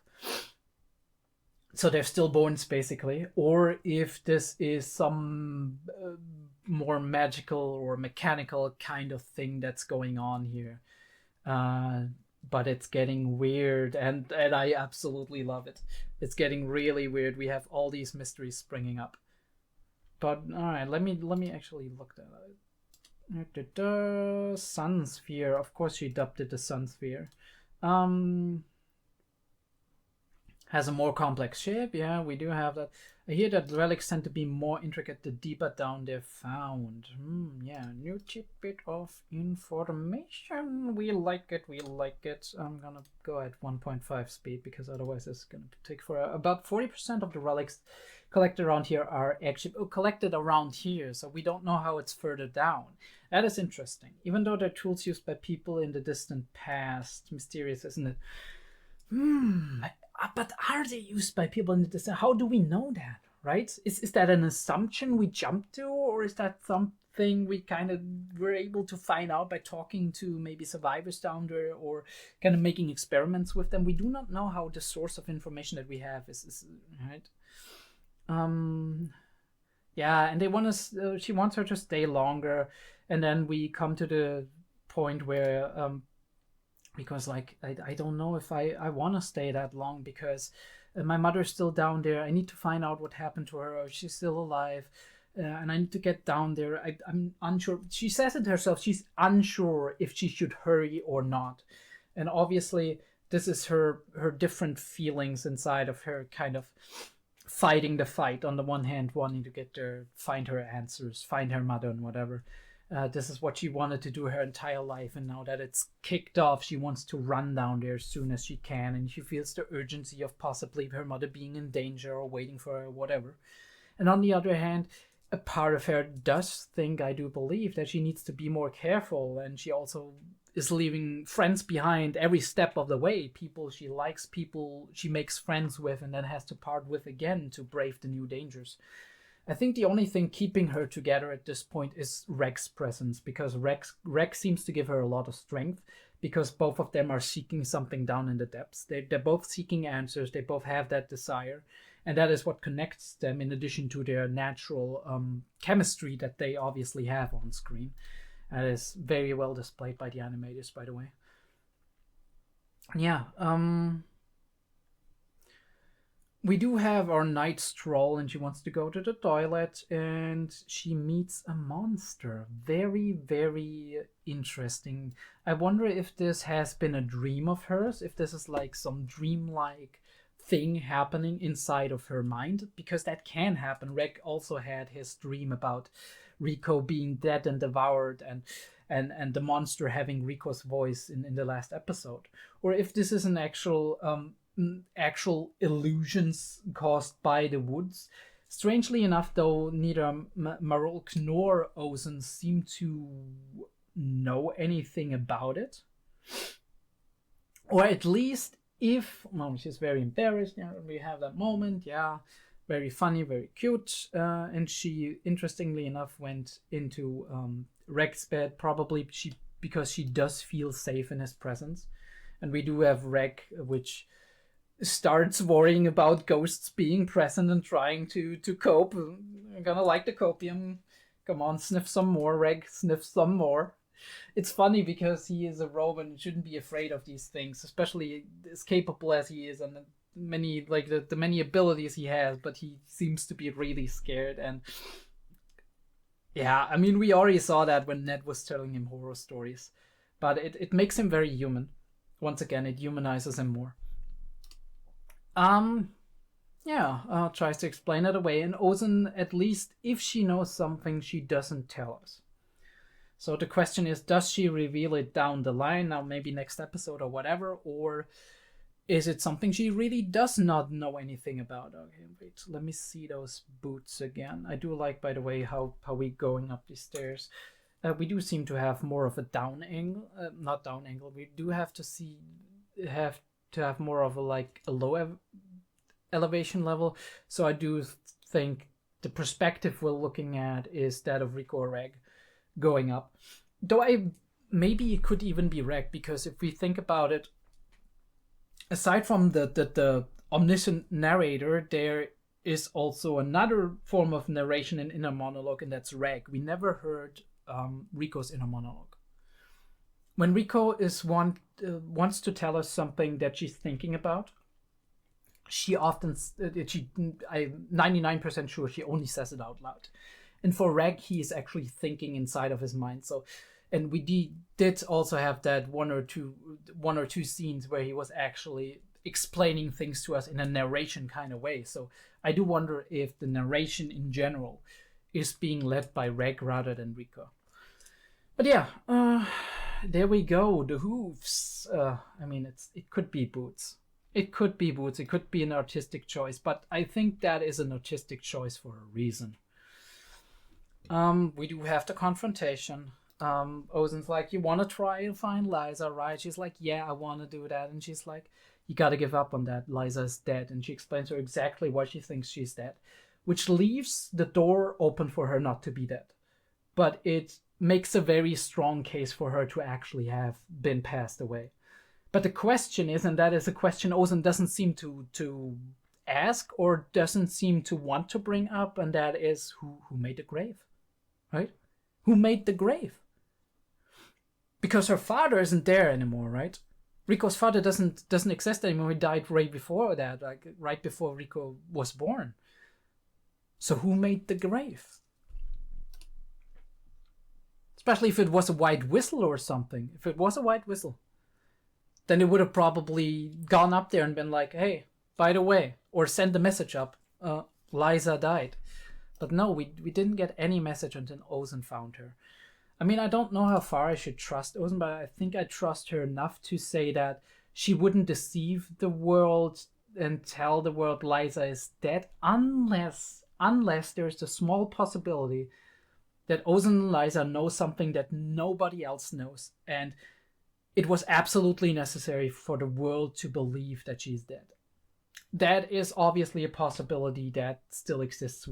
So they're stillborns, basically. Or if this is some more magical or mechanical kind of thing that's going on here. But it's getting weird, and I absolutely love it. It's getting really weird. We have all these mysteries springing up. But all right, let me actually look that up. Sun sphere. Of course, she dubbed it the Sun sphere. Has a more complex shape. Yeah, we do have that. I hear that relics tend to be more intricate the deeper down they're found. Yeah, new tidbit of information. We like it, we like it. I'm gonna go at 1.5 speed because otherwise it's gonna take for about 40% of the relics collected around here are actually collected around here, so we don't know how it's further down. That is interesting. Even though they're tools used by people in the distant past. Mysterious, isn't it? But are they used by people in the distance? How do we know that, right? Is that an assumption we jump to, or is that something we kind of were able to find out by talking to maybe survivors down there or kind of making experiments with them? We do not know how the source of information that we have is right? Yeah, and they want us. She wants her to stay longer, and then we come to the point where because like I don't know if I want to stay that long because my mother's still down there. I need to find out what happened to her, or if she's still alive, and I need to get down there. I'm unsure. She says it herself. She's unsure if she should hurry or not, and obviously this is her different feelings inside of her, kind of fighting the fight. On the one hand, wanting to get there, find her answers, find her mother and whatever. This is what she wanted to do her entire life, and now that it's kicked off, she wants to run down there as soon as she can, and she feels the urgency of possibly her mother being in danger or waiting for her or whatever. And on the other hand, a part of her does think, I do believe, that she needs to be more careful, and she also is leaving friends behind every step of the way. People she likes, people she makes friends with, and then has to part with again to brave the new dangers. I think the only thing keeping her together at this point is Rex's presence, because Rex seems to give her a lot of strength, because both of them are seeking something down in the depths. They're both seeking answers. They both have that desire, and that is what connects them, in addition to their natural chemistry that they obviously have on screen. That is very well displayed by the animators, by the way. Yeah, we do have our night stroll, and she wants to go to the toilet, and she meets a monster. Very, very interesting. I wonder if this has been a dream of hers, if this is like some dreamlike thing happening inside of her mind, because that can happen. Reg also had his dream about Rico being dead and devoured, and the monster having Rico's voice in the last episode. Or if this is an actual illusions caused by the woods. Strangely enough, though, neither Marulk nor Ozen seem to know anything about it. Or at least she's very embarrassed. Yeah, we have that moment. Yeah, very funny, very cute. And she, interestingly enough, went into Reg's bed, probably because she does feel safe in his presence. And we do have Reg, which starts worrying about ghosts being present and trying to cope. I'm gonna like the copium. Come on, sniff some more, Reg. Sniff some more. It's funny because he is a robot and shouldn't be afraid of these things, especially as capable as he is and many like the many abilities he has, but he seems to be really scared. And yeah, I mean, we already saw that when Ned was telling him horror stories, but it makes him very human. Once again, it humanizes him more. Tries to explain it away, and Ozen, at least if she knows something, she doesn't tell us. So the question is, does she reveal it down the line, now maybe next episode or whatever, or is it something she really does not know anything about? Okay, wait, let me see those boots again. I do like, by the way, how we going up these stairs. we do seem to have more of a not down angle. We do have to have more of a low elevation level. So I do think the perspective we're looking at is that of Rico or Reg going up. Though maybe it could even be Reg, because if we think about it, aside from the omniscient narrator, there is also another form of narration in inner monologue, and that's Reg. We never heard Rico's inner monologue. When Rico wants to tell us something that she's thinking about, she often, I'm 99% sure she only says it out loud. And for Reg, he is actually thinking inside of his mind. So, and we did also have that one or two scenes where he was actually explaining things to us in a narration kind of way. So I do wonder if the narration in general is being led by Reg rather than Rico. But yeah, there we go. The hooves. I mean, it could be boots. It could be boots. It could be an artistic choice. But I think that is an artistic choice for a reason. We do have the confrontation. Ozen's like, you want to try to find Liza, right? She's like, yeah, I want to do that. And she's like, you got to give up on that. Liza's dead. And she explains to her exactly why she thinks she's dead, which leaves the door open for her not to be dead. But it makes a very strong case for her to actually have been passed away. But the question is, and that is a question Ozen doesn't seem to ask or doesn't seem to want to bring up, and that is who made the grave, right? Who made the grave? Because her father isn't there anymore, right? Rico's father doesn't exist anymore. He died right before that, like right before Rico was born. So who made the grave? Especially if it was a white whistle or something. If it was a white whistle, then it would have probably gone up there and been like, hey, by the way, or send the message up, Liza died. But no, we didn't get any message until Ozen found her. I mean, I don't know how far I should trust Ozen, but I think I trust her enough to say that she wouldn't deceive the world and tell the world Liza is dead unless there's a small possibility that Ozen and Liza know something that nobody else knows. And it was absolutely necessary for the world to believe that she's dead. That is obviously a possibility that still exists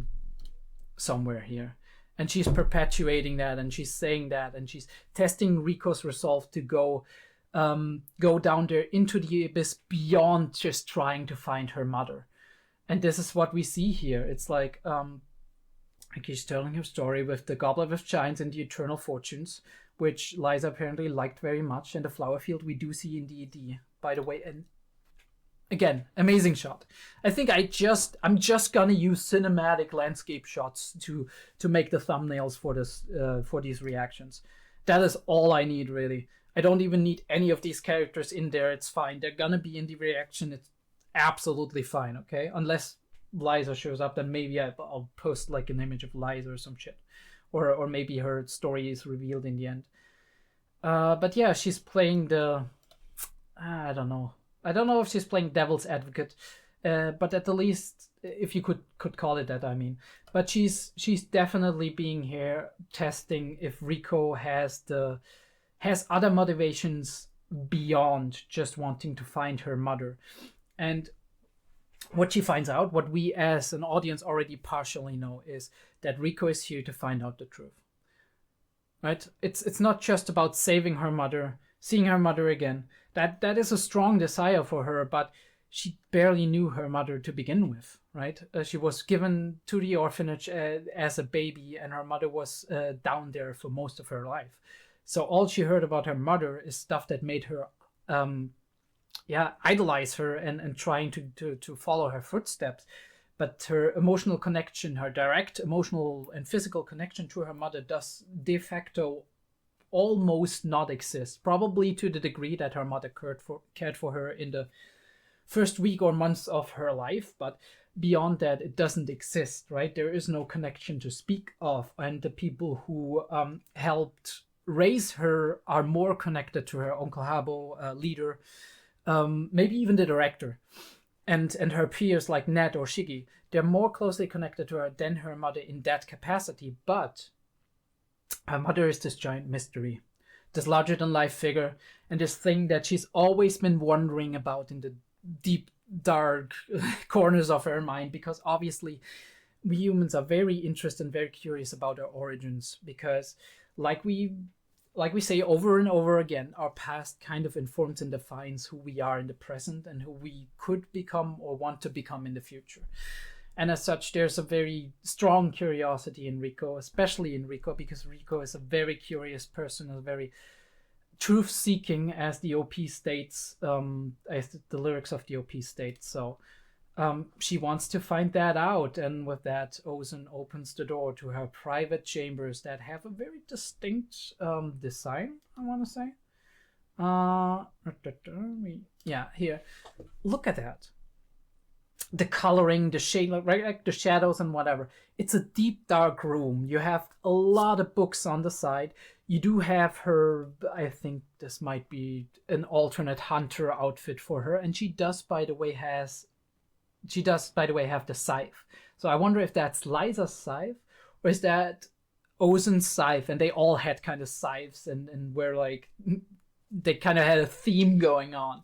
somewhere here. And she's perpetuating that, and she's saying that, and she's testing Rico's resolve to go down there into the abyss beyond just trying to find her mother. And this is what we see here. It's like she's telling her story with the Goblet with Giants and the Eternal Fortunes, which Liza apparently liked very much, and the flower field we do see in D&D, by the way. And again, amazing shot. I think I'm just gonna use cinematic landscape shots to make the thumbnails for this for these reactions. That is all I need, really. I don't even need any of these characters in there. It's fine. They're gonna be in the reaction. It's absolutely fine, okay? Unless Liza shows up, then maybe I'll post like an image of Liza or some shit. Or maybe her story is revealed in the end. But yeah, she's playing the... I don't know. I don't know if she's playing devil's advocate. But at the least, if you could call it that, I mean. But she's definitely being here testing if Rico has other motivations beyond just wanting to find her mother. And what she finds out, what we as an audience already partially know, is that Rico is here to find out the truth. Right? It's not just about saving her mother, seeing her mother again. That is a strong desire for her, but she barely knew her mother to begin with, right? She was given to the orphanage as a baby, and her mother was down there for most of her life. So all she heard about her mother is stuff that made her idolize her and trying to follow her footsteps. But her emotional connection, her direct emotional and physical connection to her mother does de facto almost not exist. Probably to the degree that her mother cared for her in the first week or months of her life. But beyond that, it doesn't exist, right? There is no connection to speak of. And the people who helped raise her are more connected to her Uncle Habo, leader, maybe even the director. And her peers like Ned or Shiggy, they're more closely connected to her than her mother in that capacity. But her mother is this giant mystery, this larger-than-life figure, and this thing that she's always been wondering about in the deep, dark corners of her mind, because obviously we humans are very interested and very curious about our origins, because like we say over and over again, our past kind of informs and defines who we are in the present and who we could become or want to become in the future. And as such, there's a very strong curiosity in Riko, especially in Riko, because Riko is a very curious person, a very truth-seeking, as the OP states, as the lyrics of the OP state. So she wants to find that out, and with that, Ozen opens the door to her private chambers that have a very distinct design, I want to say. Yeah, here. Look at that. The coloring, the shade, like the shadows and whatever. It's a deep, dark room. You have a lot of books on the side. You do have her, I think this might be an alternate hunter outfit for her. And she does, by the way, have the scythe. So I wonder if that's Liza's scythe, or is that Ozen's scythe? And they all had kind of scythes and were like, they kind of had a theme going on.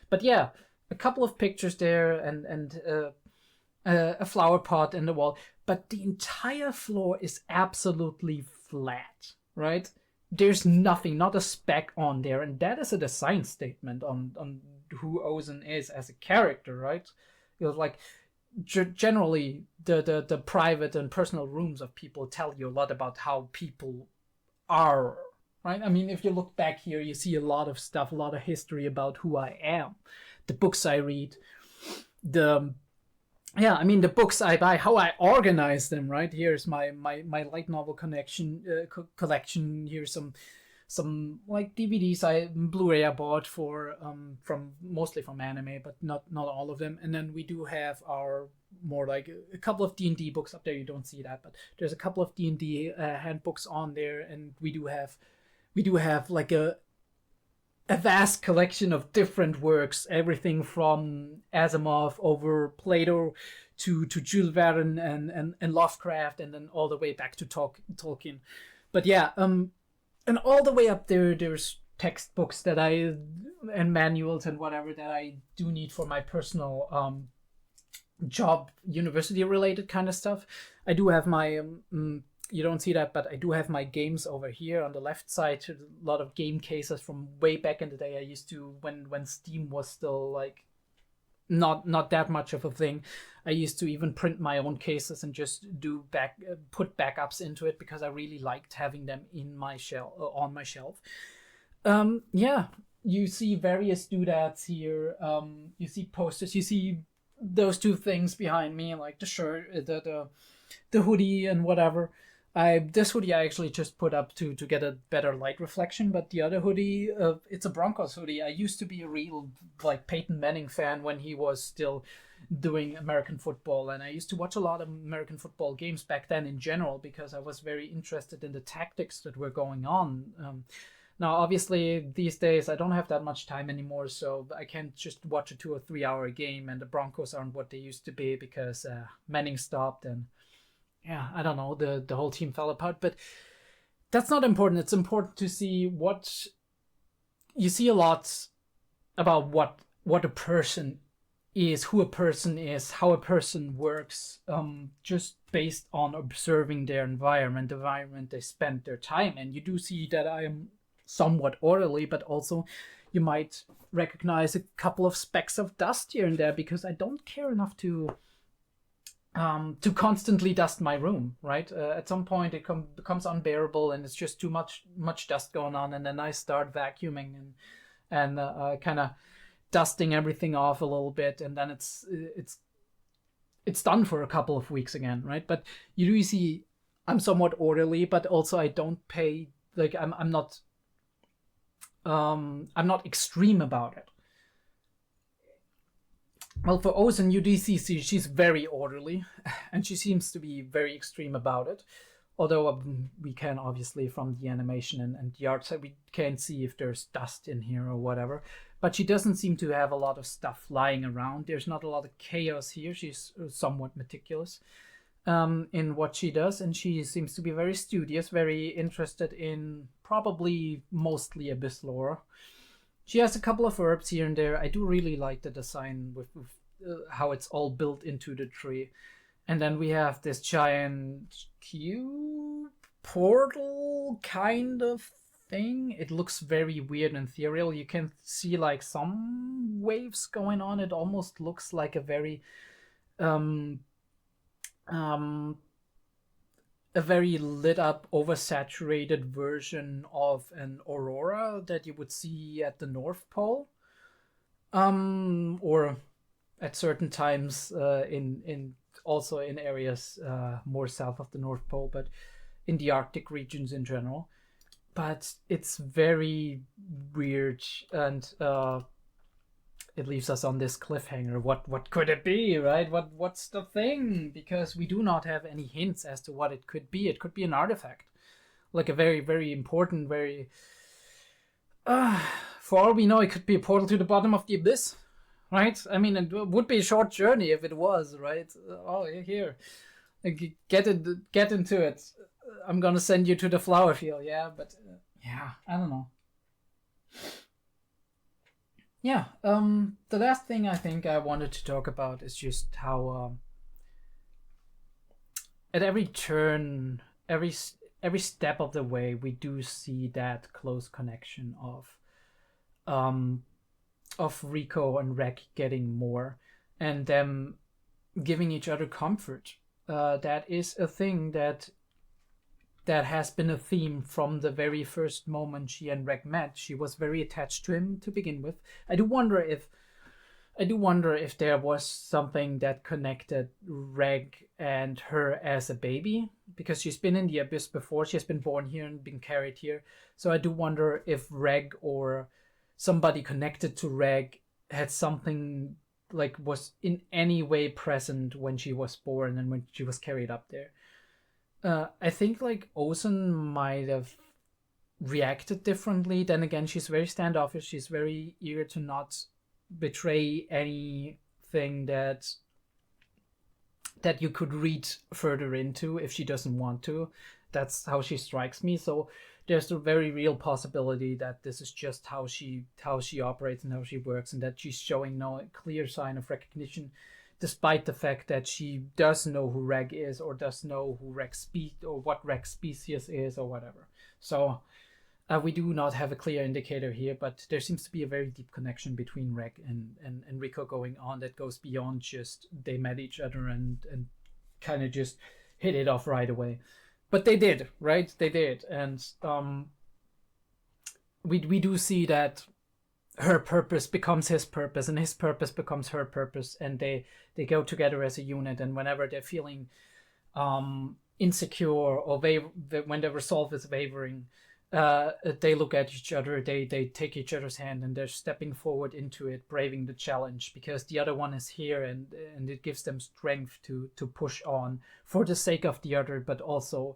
But yeah, a couple of pictures there and a flower pot in the wall, but the entire floor is absolutely flat, right? There's nothing, not a speck on there, and that is a design statement on who Ozen is as a character, right? You know, like generally the private and personal rooms of people tell you a lot about how people are, right? I mean, if you look back here, you see a lot of stuff, a lot of history about who I am. The books I read, the books I buy, how I organize them, right? Here's my light novel collection. Here's some like DVDs, Blu-ray I bought for from mostly from anime, but not all of them. And then we do have our more like a couple of D&D books up there. You don't see that, but there's a couple of D&D handbooks on there, and we do have like a vast collection of different works, everything from Asimov over Plato to Jules Verne and Lovecraft, and then all the way back to Tolkien. But yeah, and all the way up there's textbooks that and manuals and whatever that I do need for my personal job, university related kind of stuff. I do have my you don't see that, but I do have my games over here on the left side. A lot of game cases from way back in the day. I used to, when Steam was still like not that much of a thing, I used to even print my own cases and just put backups into it, because I really liked having them in my on my shelf. Yeah, you see various doodads here. You see posters. You see those two things behind me, like the shirt, the hoodie and whatever. This hoodie I actually just put up to get a better light reflection, but the other hoodie, it's a Broncos hoodie. I used to be a real like Peyton Manning fan when he was still doing American football, and I used to watch a lot of American football games back then in general, because I was very interested in the tactics that were going on. Now, obviously, these days I don't have that much time anymore, so I can't just watch a 2 or 3 hour game, and the Broncos aren't what they used to be because Manning stopped, and yeah, I don't know, the whole team fell apart. But that's not important. It's important to see what you see a lot about what a person is, who a person is, how a person works, just based on observing their environment they spend their time in. You do see that I am somewhat orderly, but also you might recognize a couple of specks of dust here and there, because I don't care enough to constantly dust my room, right? At some point it becomes unbearable, and it's just too much dust going on, and then I start vacuuming and kind of dusting everything off a little bit, and then it's done for a couple of weeks again, right? But you do see I'm somewhat orderly, but also I don't pay, like I'm not extreme about it. Well, for Ozen, you do see she's very orderly, and she seems to be very extreme about it. Although we can obviously, from the animation and the art side, we can't see if there's dust in here or whatever. But she doesn't seem to have a lot of stuff lying around. There's not a lot of chaos here. She's somewhat meticulous. in what she does, and she seems to be very studious, very interested in probably mostly abyss lore. She has a couple of herbs here and there. I do really like the design with how it's all built into the tree. And then we have this giant cube portal kind of thing. It looks very weird and ethereal. You can see like some waves going on. It almost looks like a very a very lit up, oversaturated version of an aurora that you would see at the North Pole, or at certain times in also in areas more south of the North Pole, but in the Arctic regions in general. But it's very weird, and it leaves us on this cliffhanger. What could it be, right? What's the thing? Because we do not have any hints as to what it could be. It could be an artifact, like a very, very important, very for all we know, it could be a portal to the bottom of the abyss, right? I mean, it would be a short journey if it was, right? Oh, here, get into it. I'm gonna send you to the flower field, yeah, but yeah, I don't know. Yeah, the last thing I think I wanted to talk about is just how at every turn, every step of the way, we do see that close connection of Rico and Rek getting more, and them giving each other comfort. That is a thing that has been a theme from the very first moment she and Rek met. She was very attached to him to begin with. I do wonder if there was something that connected Rek and her as a baby, because she's been in the abyss before. She has been born here and been carried here. So I do wonder if Rek or somebody connected to Rek had something, like, was in any way present when she was born and when she was carried up there. I think like Ozen might have reacted differently. Then again, she's very standoffish. She's very eager to not betray anything that you could read further into if she doesn't want to. That's how she strikes me. So there's a very real possibility that this is just how she operates and how she works, and that she's showing no clear sign of recognition, despite the fact that she does know who Reg is, or does know who or what Reg's species is, or whatever. So we do not have a clear indicator here, but there seems to be a very deep connection between Reg and Rico going on that goes beyond just they met each other and kind of just hit it off right away. But they did, right? They did. And we do see that her purpose becomes his purpose, and his purpose becomes her purpose, and they go together as a unit. And whenever they're feeling insecure, or when their resolve is wavering, they look at each other, they take each other's hand, and they're stepping forward into it, braving the challenge, because the other one is here, and it gives them strength to push on for the sake of the other, but also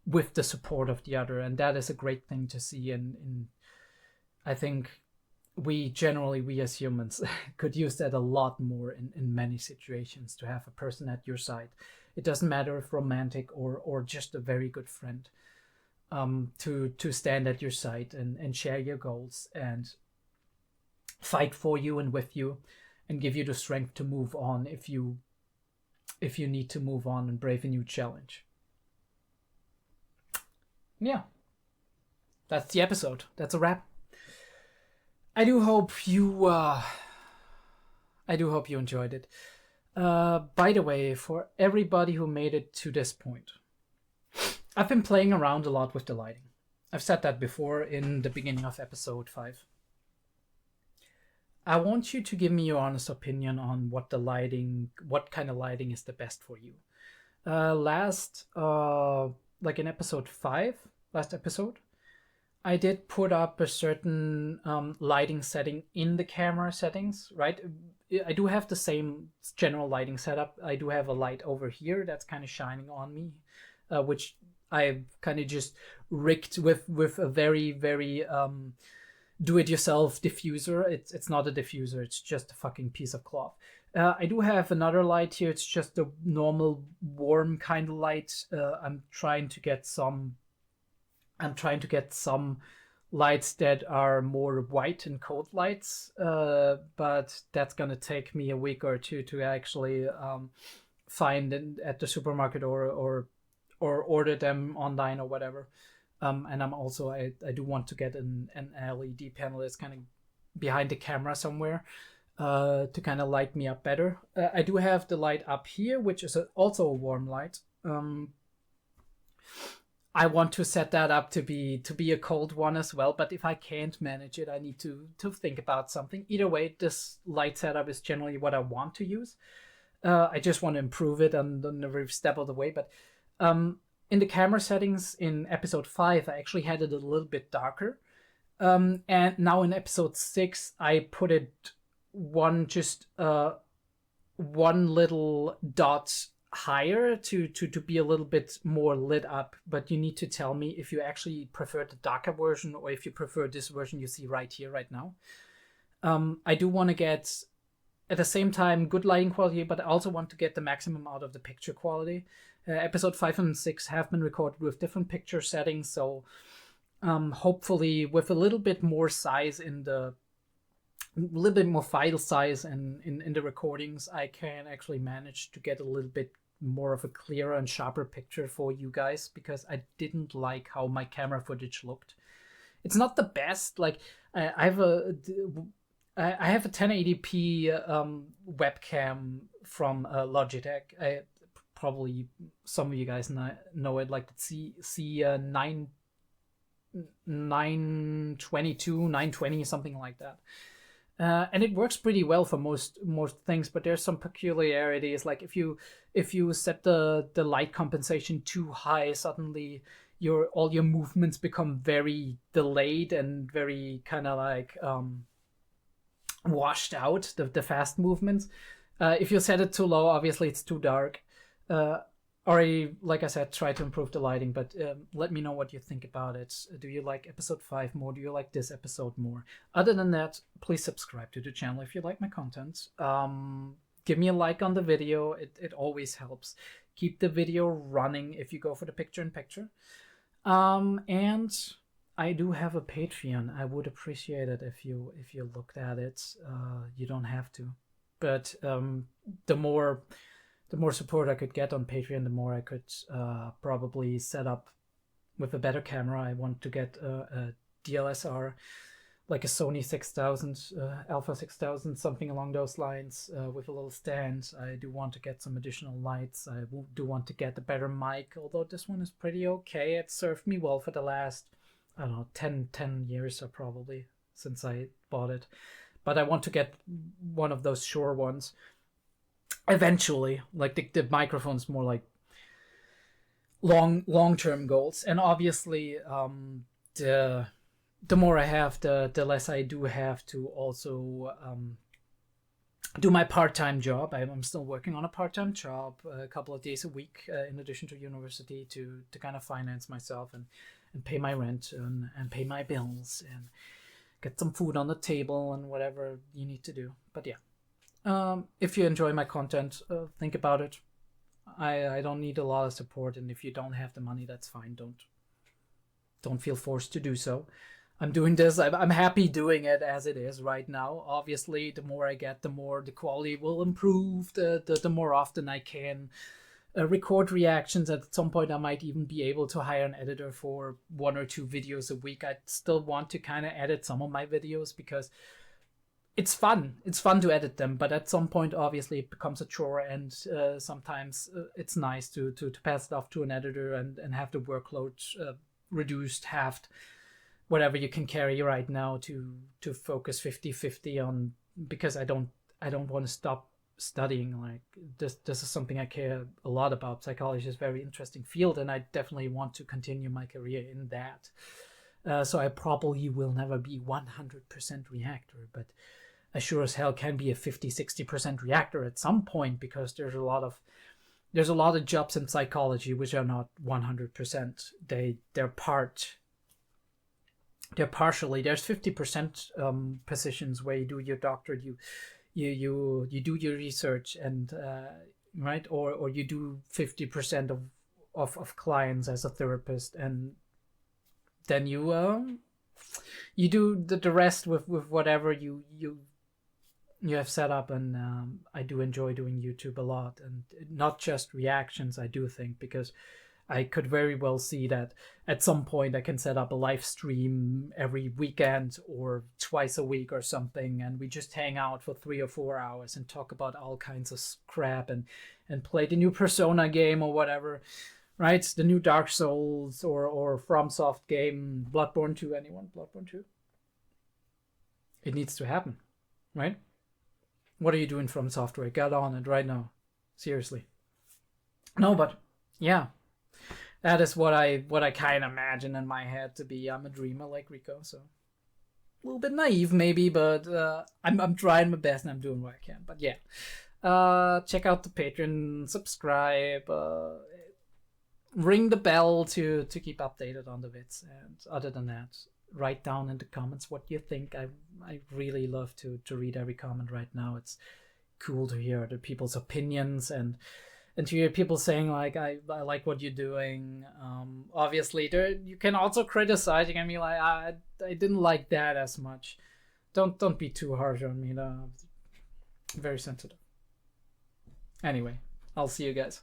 with the support of the other. And that is a great thing to see. And I think we as humans could use that a lot more in many situations, to have a person at your side. It doesn't matter if romantic or just a very good friend, to stand at your side and share your goals and fight for you and with you, and give you the strength to move on if you need to move on and brave a new challenge. Yeah, that's the episode. That's a wrap. I do hope you enjoyed it. By the way, for everybody who made it to this point, I've been playing around a lot with the lighting. I've said that before in the beginning of episode 5. I want you to give me your honest opinion on what kind of lighting is the best for you. Like in episode 5, last episode, I did put up a certain lighting setting in the camera settings, right? I do have the same general lighting setup. I do have a light over here that's kind of shining on me, which I've kind of just rigged with a very, very do-it-yourself diffuser. It's not a diffuser, it's just a fucking piece of cloth. I do have another light here. It's just a normal warm kind of light. I'm trying to get some lights that are more white and cold lights, but that's gonna take me a week or two to actually find at the supermarket or order them online or whatever. And I'm also I do want to get an LED panel that's kind of behind the camera somewhere, to kind of light me up better. I do have the light up here, which is also a warm light. I want to set that up to be a cold one as well, but if I can't manage it, I need to think about something. Either way, this light setup is generally what I want to use. I just want to improve it on every step of the way. But in the camera settings in episode 5, I actually had it a little bit darker. And now in episode 6, I put it one little dot higher to be a little bit more lit up. But you need to tell me if you actually prefer the darker version or if you prefer this version you see right here, right now. I do want to get, at the same time, good lighting quality, but I also want to get the maximum out of the picture quality. Episode 5 and 6 have been recorded with different picture settings, so hopefully with a little bit more size a little bit more file size in the recordings, I can actually manage to get a little bit more of a clearer and sharper picture for you guys, because I didn't like how my camera footage looked. It's not the best. Like I have a 1080p webcam from Logitech. Probably some of you guys know it, like the C922, 920, something like that. And it works pretty well for most things, but there's some peculiarities. Like if you set the light compensation too high, suddenly all your movements become very delayed and very kind of like washed out, the fast movements. If you set it too low, obviously it's too dark. Already, like I said, try to improve the lighting, but let me know what you think about it. Do you like episode 5 more? Do you like this episode more? Other than that, please subscribe to the channel if you like my content. Give me a like on the video. It always helps. Keep the video running if you go for the picture-in-picture. And I do have a Patreon. I would appreciate it if you looked at it. You don't have to. But the more support I could get on Patreon, the more I could probably set up with a better camera. I want to get a DLSR, like a Sony 6000, Alpha 6000, something along those lines, with a little stand. I do want to get some additional lights. I do want to get a better mic, although this one is pretty okay. It served me well for the last, I don't know, 10 years or probably since I bought it. But I want to get one of those Shure ones eventually. Like the microphone's more like long-term goals. And obviously the more I have, the less I do have to also do my part-time job. I'm still working on a part-time job a couple of days a week in addition to university to kind of finance myself and pay my rent and pay my bills and get some food on the table and whatever you need to do. But yeah. If you enjoy my content, think about it. I don't need a lot of support, and if you don't have the money, that's fine. Don't feel forced to do so. I'm doing this. I'm happy doing it as it is right now. Obviously, the more I get, the more the quality will improve. The more often I can record reactions. At some point, I might even be able to hire an editor for 1 or 2 videos a week. I still want to kind of edit some of my videos because it's fun. It's fun to edit them, but at some point, obviously, it becomes a chore, and sometimes it's nice to pass it off to an editor and have the workload reduced, halved, whatever you can carry right now to focus 50-50 on, because I don't want to stop studying. Like this is something I care a lot about. Psychology is a very interesting field, and I definitely want to continue my career in that. So I probably will never be 100% reactor, but I sure as hell can be a 50-60% reactor at some point, because there's a lot of jobs in psychology which are not 100%. They're partially. There's 50% positions where you do your doctorate, you do your research and right, or you do 50% of clients as a therapist, and then you do the rest with whatever you have set up. And I do enjoy doing YouTube a lot, and not just reactions, I do think, because I could very well see that at some point I can set up a live stream every weekend or twice a week or something, and we just hang out for 3 or 4 hours and talk about all kinds of crap and play the new Persona game or whatever, right? The new Dark Souls or FromSoft game, Bloodborne 2. Anyone? Bloodborne 2? It needs to happen, right? What are you doing from software? Get on it right now. Seriously. No, but yeah. That is what I kind of imagine in my head to be. I'm a dreamer like Rico, so a little bit naive maybe, but I'm trying my best and I'm doing what I can. But yeah, check out the Patreon, subscribe, ring the bell to keep updated on the vids. And other than that, write down in the comments what you think. I really love to read every comment right now. It's cool to hear other people's opinions and to hear people saying like, I like what you're doing. Obviously, you can also criticize. You can be like, I didn't like that as much. Don't be too harsh on me. No, very sensitive. Anyway, I'll see you guys.